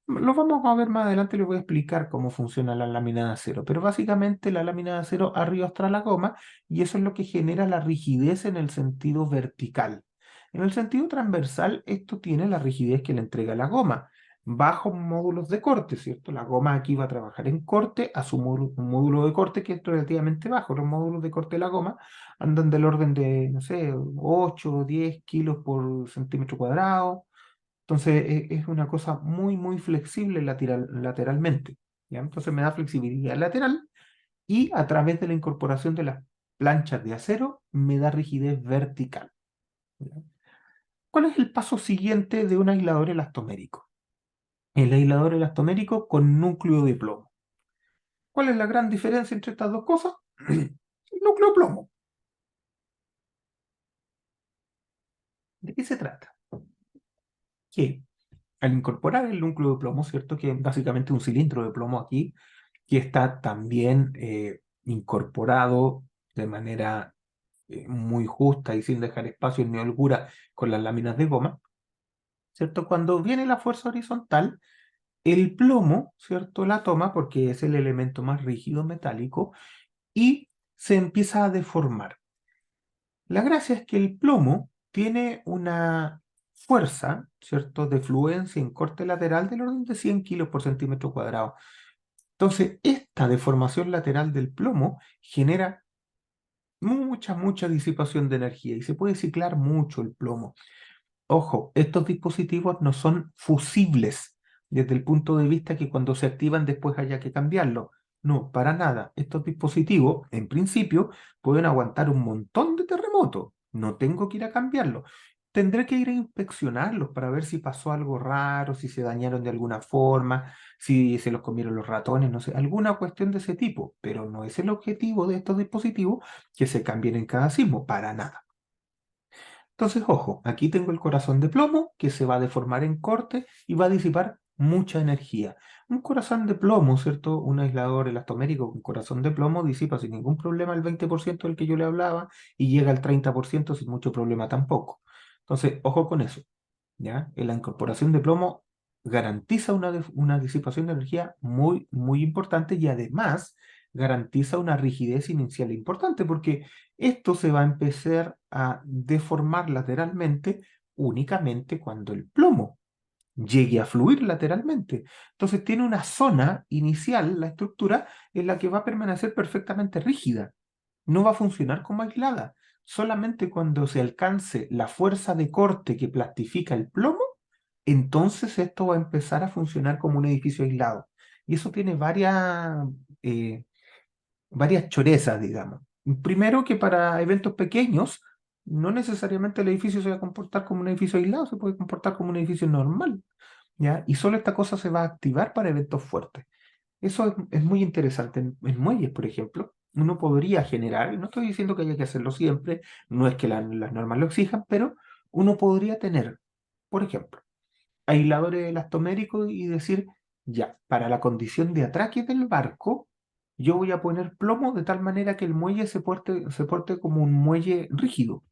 Lo vamos a ver más adelante, les voy a explicar cómo funciona la lámina de acero, pero básicamente la lámina de acero arrastra la goma y eso es lo que genera la rigidez en el sentido vertical. En el sentido transversal, esto tiene la rigidez que le entrega la goma, bajo módulos de corte, ¿cierto? La goma aquí va a trabajar en corte a su módulo de corte que es relativamente bajo. Los módulos de corte de la goma andan del orden de, no sé, 8 o 10 kilos por centímetro cuadrado. Entonces es una cosa muy, muy flexible lateralmente. ¿Ya? Entonces me da flexibilidad lateral y a través de la incorporación de las planchas de acero me da rigidez vertical. ¿Ya? ¿Cuál es el paso siguiente de un aislador elastomérico? El aislador elastomérico con núcleo de plomo. ¿Cuál es la gran diferencia entre estas dos cosas? El núcleo de plomo. ¿De qué se trata? Que al incorporar el núcleo de plomo, ¿cierto? Que es básicamente un cilindro de plomo aquí, que está también incorporado de manera muy justa y sin dejar espacio ni holgura con las láminas de goma, ¿cierto? Cuando viene la fuerza horizontal, el plomo, ¿cierto? La toma porque es el elemento más rígido metálico y se empieza a deformar. La gracia es que el plomo tiene una fuerza, ¿cierto?, de fluencia en corte lateral del orden de 100 kilos por centímetro cuadrado. Entonces, esta deformación lateral del plomo genera mucha disipación de energía y se puede ciclar mucho el plomo. Ojo, estos dispositivos no son fusibles desde el punto de vista que cuando se activan después haya que cambiarlo. No, para nada. Estos dispositivos, en principio, pueden aguantar un montón de terremotos. No tengo que ir a cambiarlo. tendré que ir a inspeccionarlos para ver si pasó algo raro, si se dañaron de alguna forma, si se los comieron los ratones, no sé, alguna cuestión de ese tipo, pero no es el objetivo de estos dispositivos que se cambien en cada sismo, para nada. Entonces, ojo, aquí tengo el corazón de plomo que se va a deformar en corte y va a disipar mucha energía. Un corazón de plomo, ¿cierto? Un aislador elastomérico con corazón de plomo disipa sin ningún problema el 20% del que yo le hablaba y llega al 30% sin mucho problema tampoco. Entonces, ojo con eso, ¿ya? La incorporación de plomo garantiza una disipación de energía muy, muy importante y además garantiza una rigidez inicial importante porque esto se va a empezar a deformar lateralmente únicamente cuando el plomo llegue a fluir lateralmente. Entonces tiene una zona inicial, la estructura, en la que va a permanecer perfectamente rígida. No va a funcionar como aislada. Solamente cuando se alcance la fuerza de corte que plastifica el plomo, entonces esto va a empezar a funcionar como un edificio aislado. Y eso tiene eh, varias chorezas, digamos. Primero que para eventos pequeños, no necesariamente el edificio se va a comportar como un edificio aislado, se puede comportar como un edificio normal, ¿ya? Y solo esta cosa se va a activar para eventos fuertes. Eso es muy interesante. En muelles, por ejemplo, uno podría generar, y no estoy diciendo que haya que hacerlo siempre, no es que las normas lo exijan, pero uno podría tener, por ejemplo, aisladores elastoméricos y decir, ya, para la condición de atraque del barco, yo voy a poner plomo de tal manera que el muelle se porte como un muelle rígido.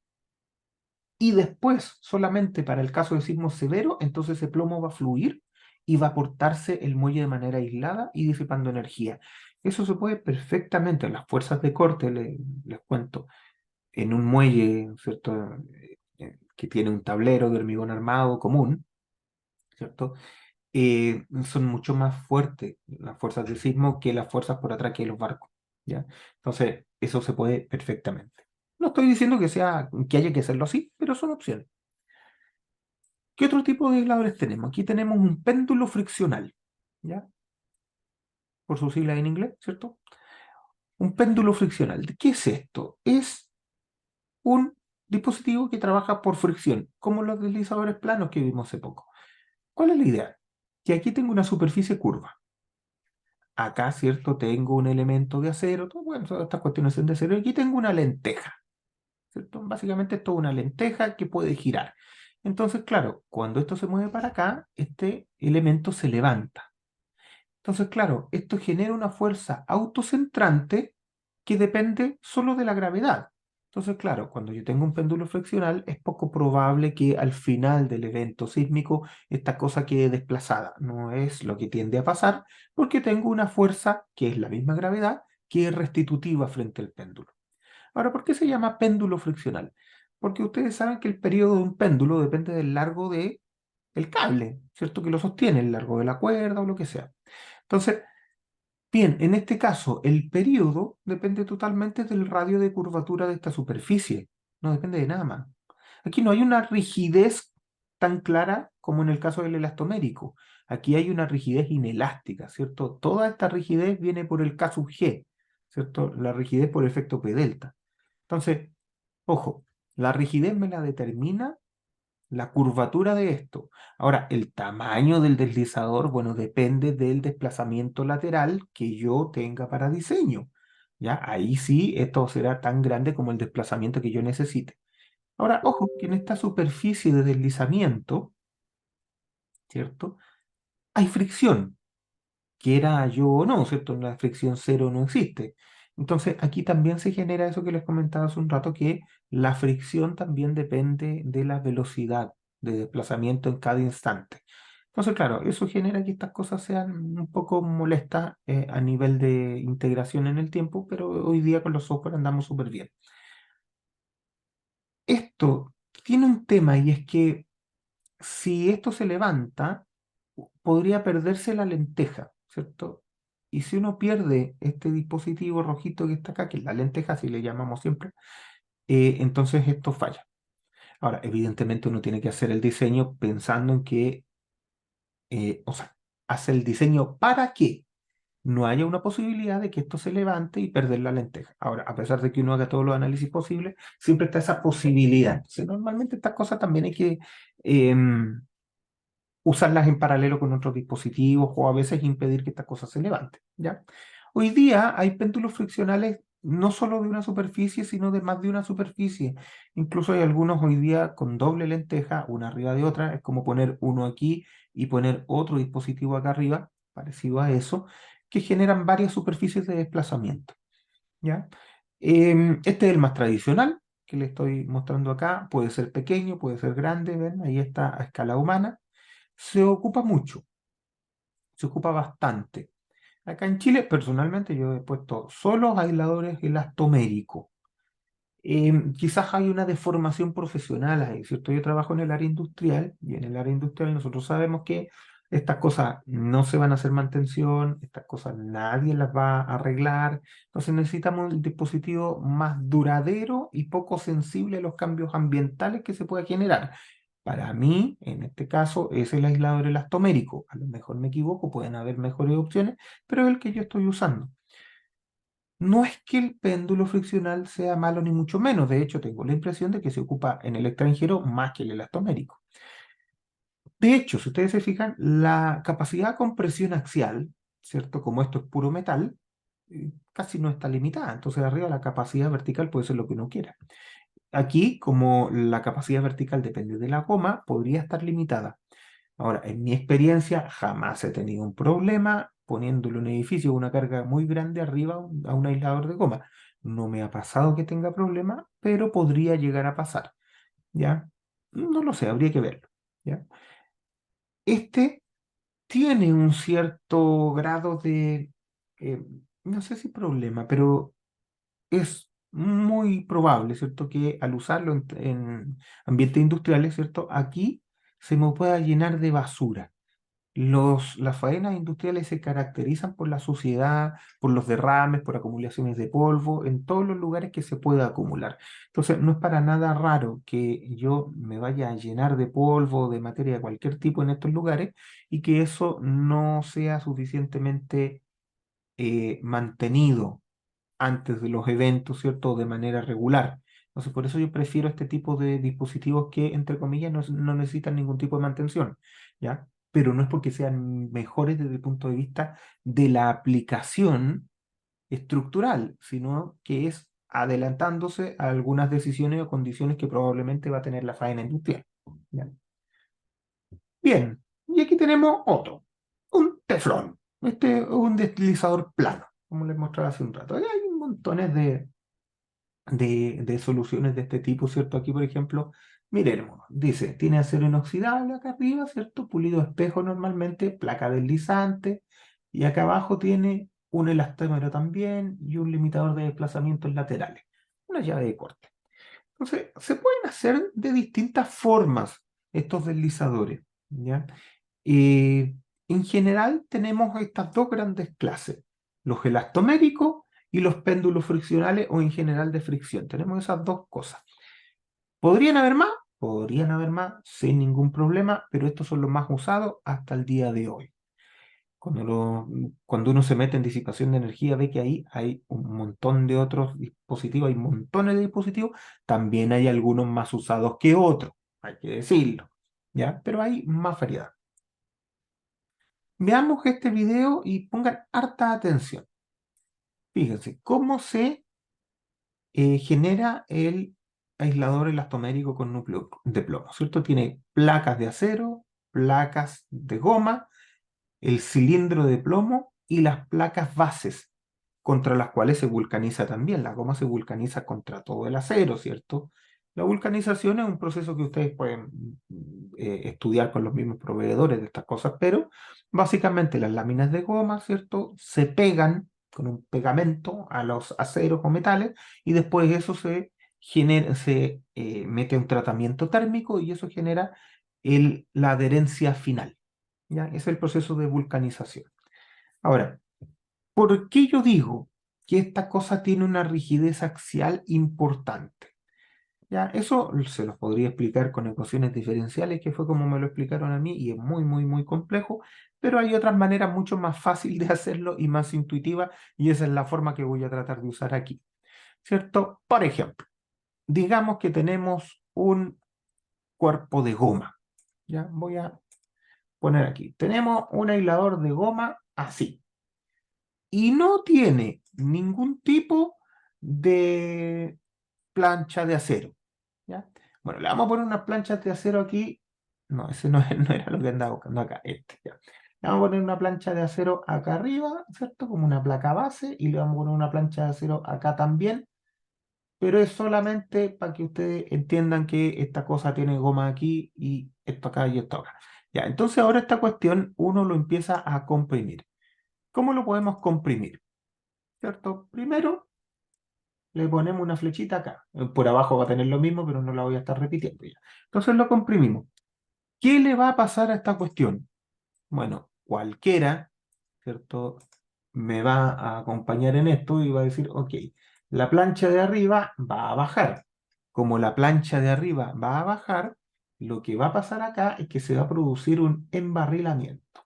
Y después, solamente para el caso de sismo severo, entonces ese plomo va a fluir y va a portarse el muelle de manera aislada y disipando energía. Eso se puede perfectamente, las fuerzas de corte, les cuento, en un muelle, ¿cierto? Que tiene un tablero de hormigón armado común, ¿cierto? Son mucho más fuertes las fuerzas de sismo que las fuerzas por atraque de los barcos, ¿ya? Entonces, eso se puede perfectamente. No estoy diciendo que haya que hacerlo así, pero son opciones. ¿Qué otro tipo de aisladores tenemos? Aquí tenemos un péndulo friccional, ¿ya? Por sus siglas en inglés, ¿cierto? Un péndulo friccional. ¿Qué es esto? Es un dispositivo que trabaja por fricción, como los deslizadores planos que vimos hace poco. ¿Cuál es la idea? Que aquí tengo una superficie curva. Acá, ¿cierto? Tengo un elemento de acero, bueno, todas estas cuestiones son de acero. Y aquí tengo una lenteja, ¿cierto? Básicamente esto es una lenteja que puede girar. Entonces, claro, cuando esto se mueve para acá, este elemento se levanta. Entonces, claro, esto genera una fuerza autocentrante que depende solo de la gravedad. Entonces, claro, cuando yo tengo un péndulo friccional, es poco probable que al final del evento sísmico esta cosa quede desplazada. No es lo que tiende a pasar porque tengo una fuerza que es la misma gravedad que es restitutiva frente al péndulo. Ahora, ¿por qué se llama péndulo friccional? Porque ustedes saben que el periodo de un péndulo depende del largo de el cable, ¿cierto? Que lo sostiene, el largo de la cuerda o lo que sea. Entonces, bien, en este caso, el período depende totalmente del radio de curvatura de esta superficie, no depende de nada más. Aquí no hay una rigidez tan clara como en el caso del elastomérico. Aquí hay una rigidez inelástica, ¿cierto? Toda esta rigidez viene por el K sub G, ¿cierto? La rigidez por efecto P delta. Entonces, ojo, la rigidez me la determina la curvatura de esto. Ahora, el tamaño del deslizador, bueno, depende del desplazamiento lateral que yo tenga para diseño. ¿Ya? Ahí sí, esto será tan grande como el desplazamiento que yo necesite. Ahora, ojo, que en esta superficie de deslizamiento, ¿cierto? Hay fricción, quiera yo o no, ¿cierto? La fricción cero no existe. Entonces, aquí también se genera eso que les comentaba hace un rato, que la fricción también depende de la velocidad de desplazamiento en cada instante. Entonces, claro, eso genera que estas cosas sean un poco molestas a nivel de integración en el tiempo, pero hoy día con los software andamos súper bien. Esto tiene un tema y es que si esto se levanta, podría perderse la lenteja, ¿cierto? Y si uno pierde este dispositivo rojito que está acá, que es la lenteja, así le llamamos siempre, entonces esto falla. Ahora, evidentemente uno tiene que hacer el diseño pensando en que, o sea, hace el diseño ¿para qué? no haya una posibilidad de que esto se levante y perder la lenteja. Ahora, a pesar de que uno haga todos los análisis posibles, siempre está esa posibilidad. Entonces, normalmente estas cosas también hay que usarlas en paralelo con otros dispositivos o a veces impedir que estas cosas se levanten, ¿ya? Hoy día hay péndulos friccionales no solo de una superficie, sino de más de una superficie. Incluso hay algunos hoy día con doble lenteja, una arriba de otra. Es como poner uno aquí y poner otro dispositivo acá arriba, parecido a eso, que generan varias superficies de desplazamiento, ¿ya? Este es el más tradicional que le estoy mostrando acá. Puede ser pequeño, puede ser grande, ¿ven? Ahí está a escala humana. Se ocupa mucho, se ocupa bastante. Acá en Chile, personalmente, yo he puesto solo aisladores elastoméricos. Quizás hay una deformación profesional ahí, ¿cierto? Yo trabajo en el área industrial y en el área industrial nosotros sabemos que estas cosas no se van a hacer mantención, estas cosas nadie las va a arreglar, entonces necesitamos el dispositivo más duradero y poco sensible a los cambios ambientales que se pueda generar. Para mí, en este caso, es el aislador elastomérico. A lo mejor me equivoco, pueden haber mejores opciones, pero es el que yo estoy usando. No es que el péndulo friccional sea malo ni mucho menos, de hecho tengo la impresión de que se ocupa en el extranjero más que el elastomérico. De hecho, si ustedes se fijan, la capacidad de compresión axial, ¿cierto? Como esto es puro metal, casi no está limitada, entonces arriba la capacidad vertical puede ser lo que uno quiera. Aquí, como la capacidad vertical depende de la goma, podría estar limitada. Ahora, en mi experiencia, jamás he tenido un problema poniéndole un edificio una carga muy grande arriba a un aislador de goma. No me ha pasado que tenga problema, pero podría llegar a pasar, ¿ya? No lo sé, habría que verlo, ¿ya? Este tiene un cierto grado de, eh, no sé si problema, pero es muy probable, ¿cierto? Que al usarlo en ambientes industriales, ¿cierto? Aquí se me pueda llenar de basura. Las faenas industriales se caracterizan por la suciedad, por los derrames, por acumulaciones de polvo, en todos los lugares que se pueda acumular. Entonces, no es para nada raro que yo me vaya a llenar de polvo, de materia de cualquier tipo en estos lugares y que eso no sea suficientemente mantenido antes de los eventos, ¿cierto? De manera regular. Entonces, por eso yo prefiero este tipo de dispositivos que, entre comillas, no necesitan ningún tipo de mantención, ¿ya? Pero no es porque sean mejores desde el punto de vista de la aplicación estructural, sino que es adelantándose a algunas decisiones o condiciones que probablemente va a tener la faena industrial, ¿ya? Bien, y aquí tenemos otro, un teflón. Este es un deslizador plano, como les mostraba hace un rato. Ahí hay montones de soluciones de este tipo, ¿cierto? Aquí, por ejemplo, miremos, dice, tiene acero inoxidable acá arriba, ¿cierto? Pulido espejo normalmente, placa deslizante, y acá abajo tiene un elastómero también y un limitador de desplazamientos laterales, una llave de corte. Entonces, se pueden hacer de distintas formas estos deslizadores, ¿ya? Eh, en general tenemos estas dos grandes clases, los elastoméricos y los péndulos friccionales o en general de fricción. Tenemos esas dos cosas. ¿Podrían haber más? Podrían haber más sin ningún problema, pero estos son los más usados hasta el día de hoy. Cuando uno se mete en disipación de energía, ve que ahí hay un montón de otros dispositivos, hay montones de dispositivos, también hay algunos más usados que otros, hay que decirlo, ¿ya? Pero hay más variedad. Veamos este video y pongan harta atención. Fíjense cómo se genera el aislador elastomérico con núcleo de plomo, ¿cierto? Tiene placas de acero, placas de goma, el cilindro de plomo y las placas bases contra las cuales se vulcaniza también. La goma se vulcaniza contra todo el acero, ¿cierto? La vulcanización es un proceso que ustedes pueden estudiar con los mismos proveedores de estas cosas, pero básicamente las láminas de goma, ¿cierto? Se pegan con un pegamento a los aceros o metales y después eso se mete a un tratamiento térmico y eso genera la adherencia final. ¿Ya? Es el proceso de vulcanización. Ahora, ¿por qué yo digo que esta cosa tiene una rigidez axial importante? Ya, eso se los podría explicar con ecuaciones diferenciales, que fue como me lo explicaron a mí, y es muy, muy, muy complejo, pero hay otras maneras mucho más fáciles de hacerlo y más intuitivas, y esa es la forma que voy a tratar de usar aquí, ¿cierto? Por ejemplo, digamos que tenemos un cuerpo de goma. Ya voy a poner aquí. Tenemos un aislador de goma así. Y no tiene ningún tipo de plancha de acero. ¿Ya? Bueno, le vamos a poner unas planchas de acero aquí. No, ese no, no era lo que andaba buscando acá. Este, ya. Le vamos a poner una plancha de acero acá arriba, ¿cierto? Como una placa base. Y le vamos a poner una plancha de acero acá también, pero es solamente para que ustedes entiendan que esta cosa tiene goma aquí y esto acá y esto acá. Ya, entonces ahora esta cuestión uno lo empieza a comprimir. ¿Cómo lo podemos comprimir? ¿Cierto? Primero le ponemos una flechita acá. Por abajo va a tener lo mismo, pero no la voy a estar repitiendo ya. Entonces lo comprimimos. ¿Qué le va a pasar a esta cuestión? Bueno, cualquiera, ¿cierto? Me va a acompañar en esto y va a decir, ok, la plancha de arriba va a bajar. Como la plancha de arriba va a bajar, lo que va a pasar acá es que se va a producir un embarrilamiento.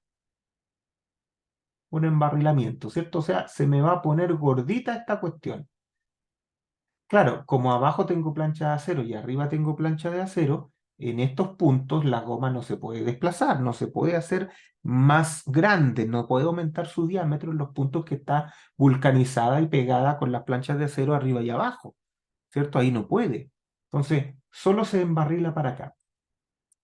Un embarrilamiento, ¿cierto? O sea, se me va a poner gordita esta cuestión. Claro, como abajo tengo plancha de acero y arriba tengo plancha de acero, en estos puntos la goma no se puede desplazar, no se puede hacer más grande, no puede aumentar su diámetro en los puntos que está vulcanizada y pegada con las planchas de acero arriba y abajo, ¿cierto? Ahí no puede. Entonces, solo se embarrila para acá.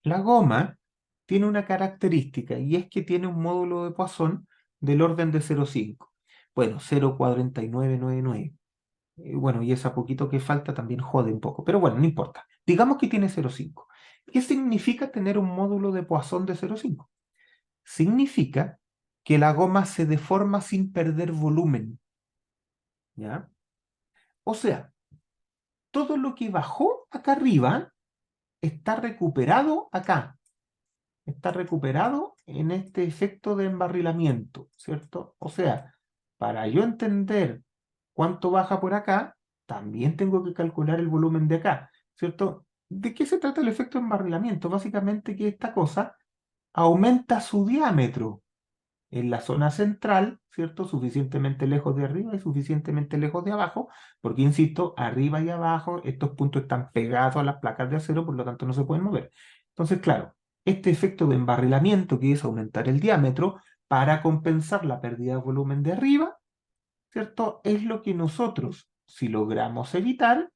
La goma tiene una característica y es que tiene un módulo de Poisson del orden de 0,5. Bueno, 0,4999. Bueno, y esa poquito que falta también jode un poco, pero bueno, no importa. Digamos que tiene 0,5. ¿Qué significa tener un módulo de Poisson de 0,5? Significa que la goma se deforma sin perder volumen, ¿ya? O sea, todo lo que bajó acá arriba está recuperado acá, está recuperado en este efecto de embarrilamiento, ¿cierto? O sea, para yo entender cuánto baja por acá, también tengo que calcular el volumen de acá, ¿cierto? ¿De qué se trata el efecto de embarrilamiento? Básicamente que esta cosa aumenta su diámetro en la zona central, ¿cierto? Suficientemente lejos de arriba y suficientemente lejos de abajo, porque, insisto, arriba y abajo estos puntos están pegados a las placas de acero, por lo tanto no se pueden mover. Entonces, claro, este efecto de embarrilamiento, que es aumentar el diámetro para compensar la pérdida de volumen de arriba, ¿cierto? Es lo que nosotros, si logramos evitar,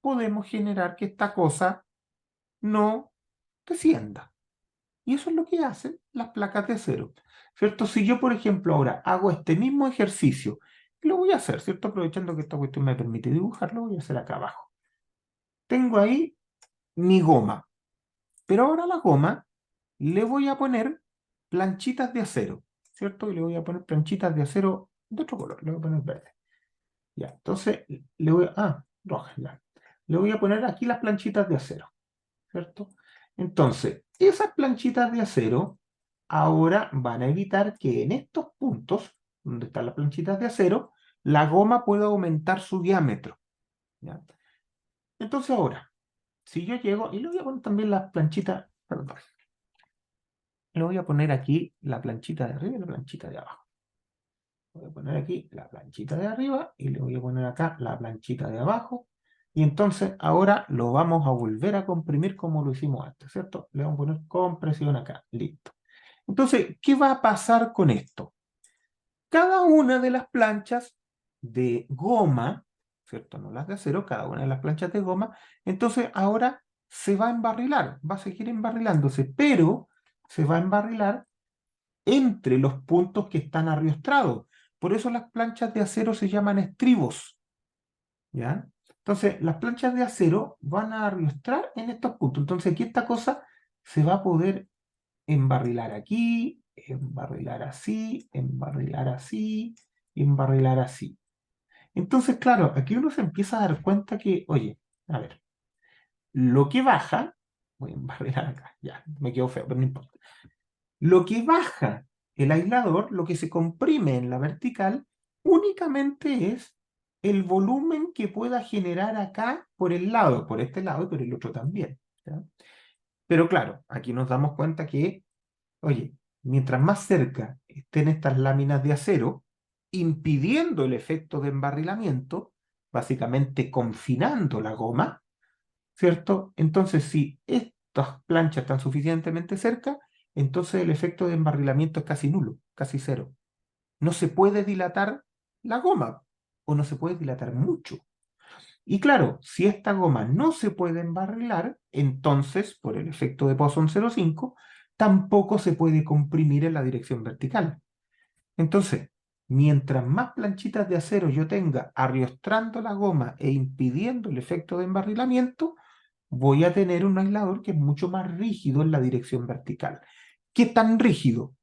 podemos generar que esta cosa no descienda. Y eso es lo que hacen las placas de acero, ¿cierto? Si yo, por ejemplo, ahora hago este mismo ejercicio, lo voy a hacer, ¿cierto? Aprovechando que esta cuestión me permite dibujarlo, voy a hacer acá abajo. Tengo ahí mi goma, pero ahora a la goma le voy a poner planchitas de acero, ¿cierto? Y le voy a poner planchitas de acero de otro color, le voy a poner verde. Ya, entonces le voy a... Ah, roja, ya. Le voy a poner aquí las planchitas de acero, ¿cierto? Entonces, esas planchitas de acero ahora van a evitar que en estos puntos, donde están las planchitas de acero, la goma pueda aumentar su diámetro, ¿ya? Entonces ahora, si yo llego, y le voy a poner también las planchitas, perdón, le voy a poner aquí la planchita de arriba y la planchita de abajo. Voy a poner aquí la planchita de arriba y le voy a poner acá la planchita de abajo. Y entonces ahora lo vamos a volver a comprimir como lo hicimos antes, ¿cierto? Le vamos a poner compresión acá, listo. Entonces, ¿qué va a pasar con esto? Cada una de las planchas de goma, ¿cierto? No las de acero, cada una de las planchas de goma, entonces ahora se va a embarrilar, va a seguir embarrilándose, pero se va a embarrilar entre los puntos que están arriostrados. Por eso las planchas de acero se llaman estribos, ¿ya? Entonces, las planchas de acero van a arriostrar en estos puntos. Entonces, aquí esta cosa se va a poder embarrilar aquí, embarrilar así, embarrilar así, embarrilar así. Entonces, claro, aquí uno se empieza a dar cuenta que, oye, a ver, lo que baja, voy a embarrilar acá, ya, me quedó feo, pero no importa. Lo que baja el aislador, lo que se comprime en la vertical, únicamente es el volumen que pueda generar acá por el lado, por este lado y por el otro también, ¿ya? Pero claro, aquí nos damos cuenta que, oye, mientras más cerca estén estas láminas de acero, impidiendo el efecto de embarrilamiento, básicamente confinando la goma, ¿cierto? Entonces, si estas planchas están suficientemente cerca, entonces el efecto de embarrilamiento es casi nulo, casi cero. No se puede dilatar la goma o no se puede dilatar mucho. Y claro, si esta goma no se puede embarrilar, entonces, por el efecto de Poisson 0,5, tampoco se puede comprimir en la dirección vertical. Entonces, mientras más planchitas de acero yo tenga arriostrando la goma e impidiendo el efecto de embarrilamiento, voy a tener un aislador que es mucho más rígido en la dirección vertical. ¿Qué tan rígido?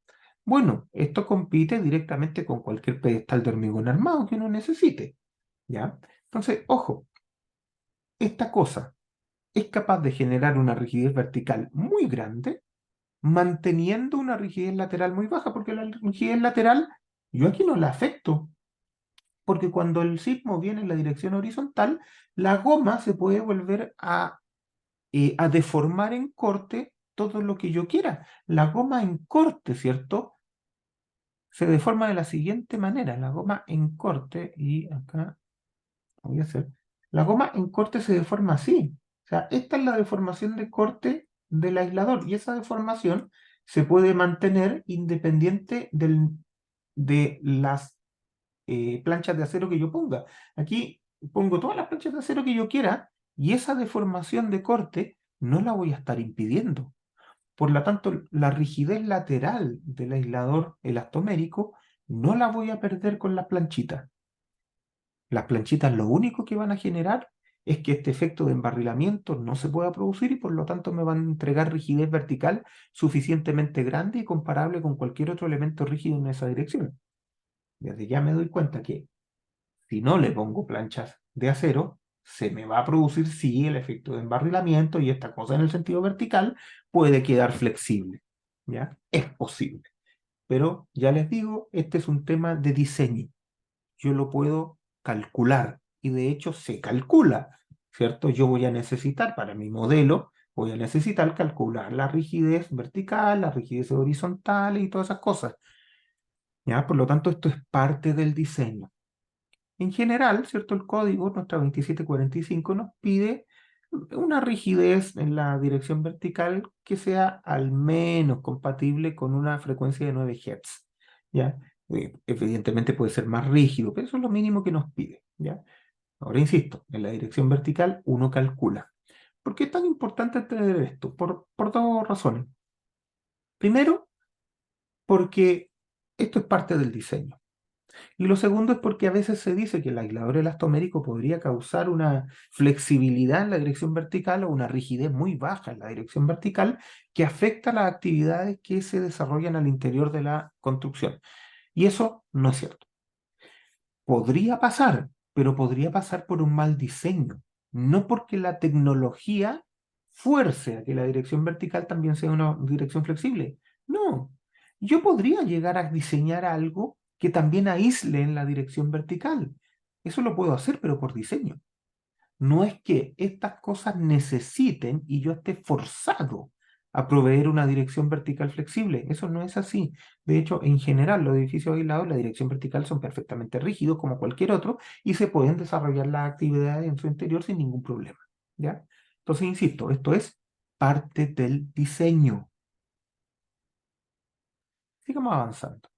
Bueno, esto compite directamente con cualquier pedestal de hormigón armado que uno necesite, ¿ya? Entonces, ojo, esta cosa es capaz de generar una rigidez vertical muy grande, manteniendo una rigidez lateral muy baja, porque la rigidez lateral yo aquí no la afecto, porque cuando el sismo viene en la dirección horizontal, la goma se puede volver a deformar en corte todo lo que yo quiera. La goma en corte, ¿cierto? Se deforma de la siguiente manera. La goma en corte, y acá voy a hacer, la goma en corte se deforma así. O sea, esta es la deformación de corte del aislador y esa deformación se puede mantener independiente de las planchas de acero que yo ponga. Aquí pongo todas las planchas de acero que yo quiera y esa deformación de corte no la voy a estar impidiendo. Por lo tanto, la rigidez lateral del aislador elastomérico no la voy a perder con las planchitas. Las planchitas lo único que van a generar es que este efecto de embarrilamiento no se pueda producir y por lo tanto me van a entregar rigidez vertical suficientemente grande y comparable con cualquier otro elemento rígido en esa dirección. Desde ya me doy cuenta que si no le pongo planchas de acero, se me va a producir sí el efecto de embarrilamiento y esta cosa en el sentido vertical puede quedar flexible. ¿Ya? Es posible. Pero ya les digo, este es un tema de diseño. Yo lo puedo calcular y de hecho se calcula, ¿cierto? Yo voy a necesitar para mi modelo, voy a necesitar calcular la rigidez vertical, la rigidez horizontal y todas esas cosas. ¿Ya? Por lo tanto, esto es parte del diseño. En general, ¿cierto? El código, nuestra 2745, nos pide una rigidez en la dirección vertical que sea al menos compatible con una frecuencia de 9 Hz, ¿ya? Evidentemente puede ser más rígido, pero eso es lo mínimo que nos pide, ¿ya? Ahora insisto, en la dirección vertical uno calcula. ¿Por qué es tan importante tener esto? Por dos razones. Primero, porque esto es parte del diseño. Y lo segundo es porque a veces se dice que el aislador elastomérico podría causar una flexibilidad en la dirección vertical o una rigidez muy baja en la dirección vertical que afecta las actividades que se desarrollan al interior de la construcción. Y eso no es cierto. Podría pasar, pero podría pasar por un mal diseño, no porque la tecnología fuerce a que la dirección vertical también sea una dirección flexible. No, yo podría llegar a diseñar algo que también aísle en la dirección vertical. Eso lo puedo hacer, pero por diseño. No es que estas cosas necesiten y yo esté forzado a proveer una dirección vertical flexible. Eso no es así. De hecho, en general, los edificios aislados, la dirección vertical son perfectamente rígidos como cualquier otro y se pueden desarrollar las actividades en su interior sin ningún problema. ¿Ya? Entonces, insisto, esto es parte del diseño. Sigamos avanzando.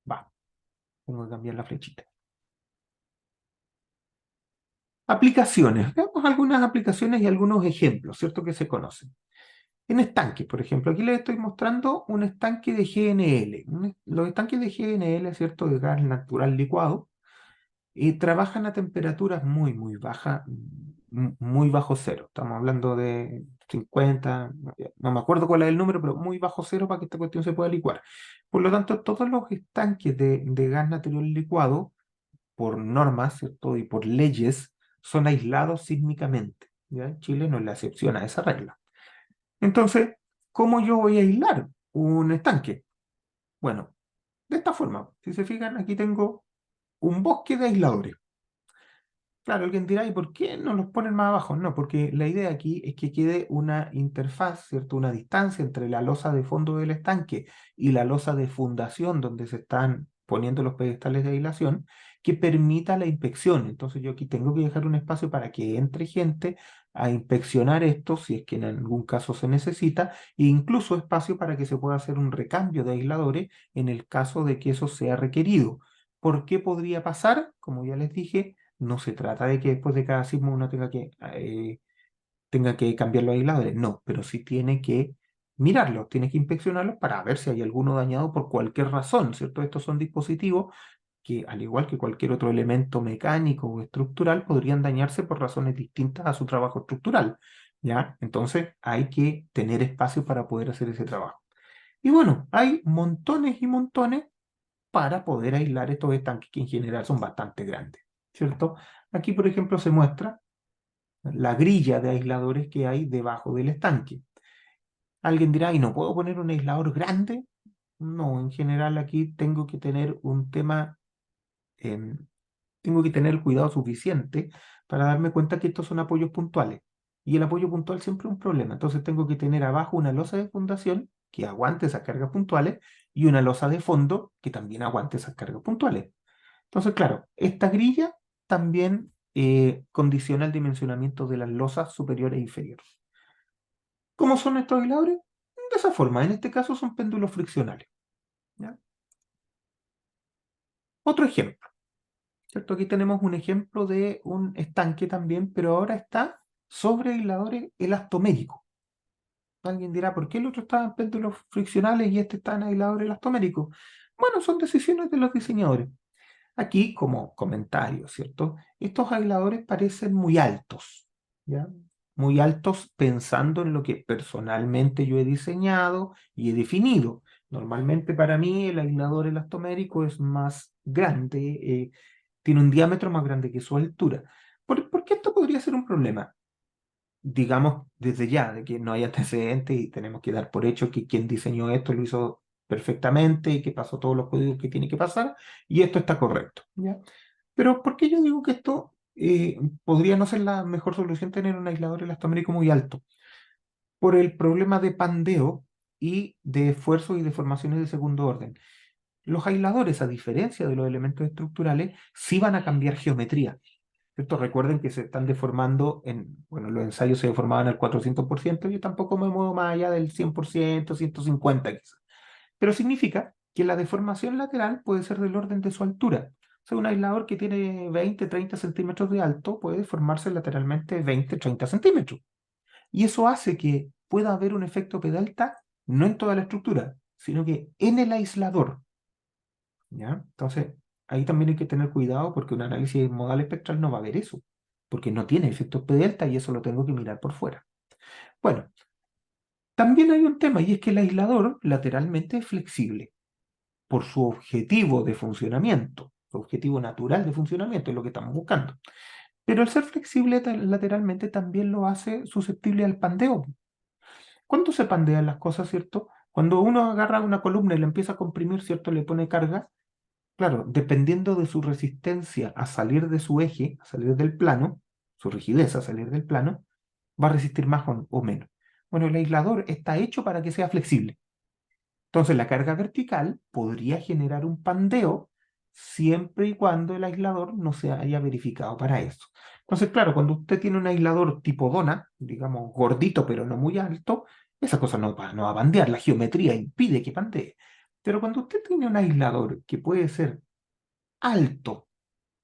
Va, tengo que cambiar la flechita. Aplicaciones. Veamos algunas aplicaciones y algunos ejemplos, ¿cierto? Que se conocen. En estanques, por ejemplo, aquí les estoy mostrando un estanque de GNL. Los estanques de GNL, ¿cierto? De gas natural licuado, trabajan a temperaturas muy, muy bajas, muy bajo cero. Estamos hablando de 50, no me acuerdo cuál es el número, pero muy bajo cero para que esta cuestión se pueda licuar. Por lo tanto, todos los estanques de gas natural licuado, por normas, ¿cierto? Y por leyes, son aislados sísmicamente. ¿Ya? Chile no es la excepción a esa regla. Entonces, ¿cómo yo voy a aislar un estanque? Bueno, de esta forma, si se fijan, aquí tengo un bosque de aisladores. Claro, alguien dirá, ¿y por qué no los ponen más abajo? No, porque la idea aquí es que quede una interfaz, ¿cierto? Una distancia entre la losa de fondo del estanque y la losa de fundación donde se están poniendo los pedestales de aislación, que permita la inspección. Entonces yo aquí tengo que dejar un espacio para que entre gente a inspeccionar esto, si es que en algún caso se necesita, e incluso espacio para que se pueda hacer un recambio de aisladores en el caso de que eso sea requerido. ¿Por qué podría pasar? Como ya les dije, no se trata de que después de cada sismo uno tenga que cambiar los aisladores, no, pero sí tiene que mirarlos, tiene que inspeccionarlos para ver si hay alguno dañado por cualquier razón, ¿cierto? Estos son dispositivos que, al igual que cualquier otro elemento mecánico o estructural, podrían dañarse por razones distintas a su trabajo estructural, ¿ya? Entonces hay que tener espacio para poder hacer ese trabajo. Y bueno, hay montones y montones para poder aislar estos estanques que en general son bastante grandes, ¿cierto? Aquí, por ejemplo, se muestra la grilla de aisladores que hay debajo del estanque. Alguien dirá, ¿y no puedo poner un aislador grande? No, en general aquí tengo que tener un tema, em, tengo que tener el cuidado suficiente para darme cuenta que estos son apoyos puntuales. Y el apoyo puntual siempre es un problema. Entonces tengo que tener abajo una losa de fundación que aguante esas cargas puntuales y una losa de fondo que también aguante esas cargas puntuales. Entonces, claro, esta grilla también condiciona el dimensionamiento de las losas superiores e inferiores. ¿Cómo son estos aisladores? De esa forma, en este caso son péndulos friccionales. ¿Ya? Otro ejemplo, ¿cierto? Aquí tenemos un ejemplo de un estanque también, pero ahora está sobre aisladores elastoméricos. Alguien dirá, ¿por qué el otro estaba en péndulos friccionales y este está en aisladores elastoméricos? Bueno, son decisiones de los diseñadores. Aquí, como comentario, ¿cierto? Estos aisladores parecen muy altos, ¿ya? Muy altos pensando en lo que personalmente yo he diseñado y he definido. Normalmente para mí el aislador elastomérico es más grande, tiene un diámetro más grande que su altura. ¿Por qué esto podría ser un problema? Digamos desde ya, de que no hay antecedentes y tenemos que dar por hecho que quien diseñó esto lo hizo perfectamente y que pasó todos los códigos que tiene que pasar y esto está correcto, ¿ya? Pero ¿por qué yo digo que esto podría no ser la mejor solución tener un aislador elastomérico muy alto? Por el problema de pandeo y de esfuerzos y deformaciones de segundo orden. Los aisladores, a diferencia de los elementos estructurales, sí van a cambiar geometría. ¿Cierto? Recuerden que se están deformando bueno, los ensayos se deformaban al 400%, yo tampoco me muevo más allá del 100%, 150 quizás. Pero significa que la deformación lateral puede ser del orden de su altura. O sea, un aislador que tiene 20, 30 centímetros de alto puede deformarse lateralmente 20, 30 centímetros. Y eso hace que pueda haber un efecto pedalta no en toda la estructura, sino que en el aislador. ¿Ya? Entonces, ahí también hay que tener cuidado porque un análisis modal espectral no va a ver eso, porque no tiene efectos P delta y eso lo tengo que mirar por fuera. Bueno, también hay un tema y es que el aislador lateralmente es flexible por su objetivo de funcionamiento, su objetivo natural de funcionamiento es lo que estamos buscando. Pero el ser flexible lateralmente también lo hace susceptible al pandeo. ¿Cuándo se pandean las cosas, cierto? Cuando uno agarra una columna y la empieza a comprimir, ¿cierto? Le pone carga. Claro, dependiendo de su resistencia a salir de su eje, a salir del plano, su rigidez a salir del plano, va a resistir más o menos. Bueno, el aislador está hecho para que sea flexible. Entonces, la carga vertical podría generar un pandeo siempre y cuando el aislador no se haya verificado para eso. Entonces, claro, cuando usted tiene un aislador tipo dona, digamos gordito pero no muy alto, esa cosa no va a pandear, la geometría impide que pandee. Pero cuando usted tiene un aislador que puede ser alto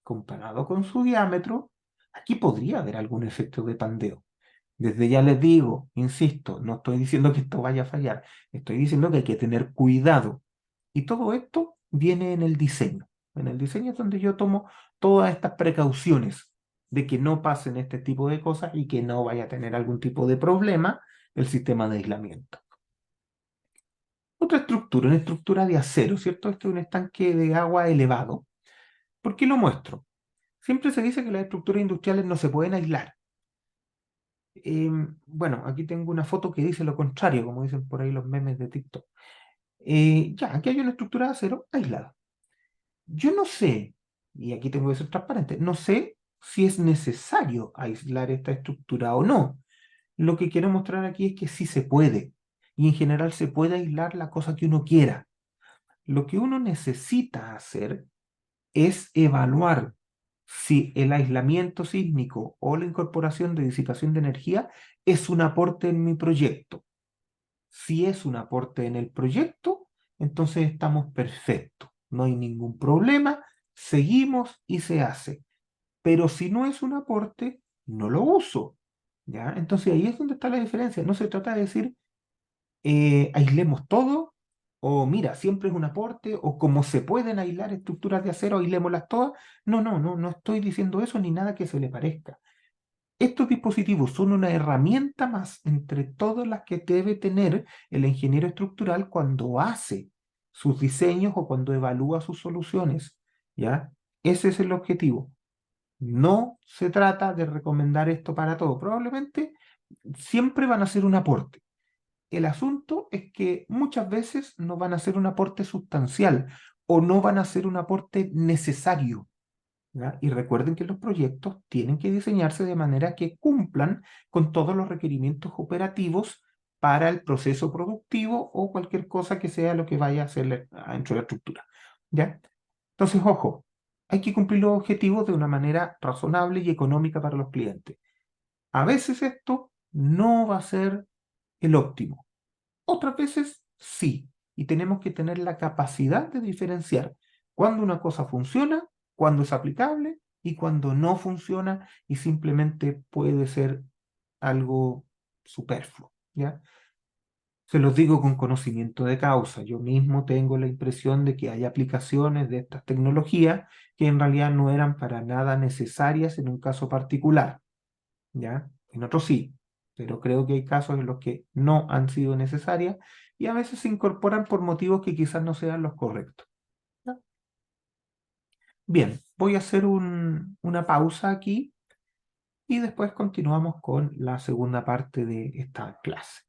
comparado con su diámetro, aquí podría haber algún efecto de pandeo. Desde ya les digo, insisto, no estoy diciendo que esto vaya a fallar, estoy diciendo que hay que tener cuidado. Y todo esto viene en el diseño. En el diseño es donde yo tomo todas estas precauciones de que no pasen este tipo de cosas y que no vaya a tener algún tipo de problema el sistema de aislamiento. Otra estructura, una estructura de acero, ¿cierto? Esto es un estanque de agua elevado. ¿Por qué lo muestro? Siempre se dice que las estructuras industriales no se pueden aislar. Bueno, aquí tengo una foto que dice lo contrario, como dicen por ahí los memes de TikTok. Ya, aquí hay una estructura de acero aislada. Yo no sé, y aquí tengo que ser transparente, no sé si es necesario aislar esta estructura o no. Lo que quiero mostrar aquí es que sí se puede, y en general se puede aislar la cosa que uno quiera. Lo que uno necesita hacer es evaluar si el aislamiento sísmico o la incorporación de disipación de energía es un aporte en mi proyecto. Si es un aporte en el proyecto, entonces estamos perfectos, no hay ningún problema, seguimos y se hace. Pero si no es un aporte, no lo uso. ¿Ya? Entonces ahí es donde está la diferencia. No se trata de decir, aislemos todo, o mira, siempre es un aporte, o como se pueden aislar estructuras de acero, aislémoslas todas. No, no, no, no estoy diciendo eso ni nada que se le parezca. Estos dispositivos son una herramienta más entre todas las que debe tener el ingeniero estructural cuando hace sus diseños o cuando evalúa sus soluciones. ¿Ya? Ese es el objetivo. No se trata de recomendar esto para todo. Probablemente siempre van a ser un aporte. El asunto es que muchas veces no van a ser un aporte sustancial o no van a ser un aporte necesario. ¿Ya? Y recuerden que los proyectos tienen que diseñarse de manera que cumplan con todos los requerimientos operativos para el proceso productivo o cualquier cosa que sea lo que vaya a hacer dentro de la estructura. ¿Ya? Entonces, ojo, hay que cumplir los objetivos de una manera razonable y económica para los clientes. A veces esto no va a ser el óptimo. Otras veces sí, y tenemos que tener la capacidad de diferenciar cuando una cosa funciona, cuando es aplicable y cuando no funciona y simplemente puede ser algo superfluo, ¿ya? Se los digo con conocimiento de causa. Yo mismo tengo la impresión de que hay aplicaciones de estas tecnologías que en realidad no eran para nada necesarias en un caso particular, ¿ya? En otros sí, pero creo que hay casos en los que no han sido necesarias y a veces se incorporan por motivos que quizás no sean los correctos. ¿Ya? Bien, voy a hacer una pausa aquí y después continuamos con la segunda parte de esta clase.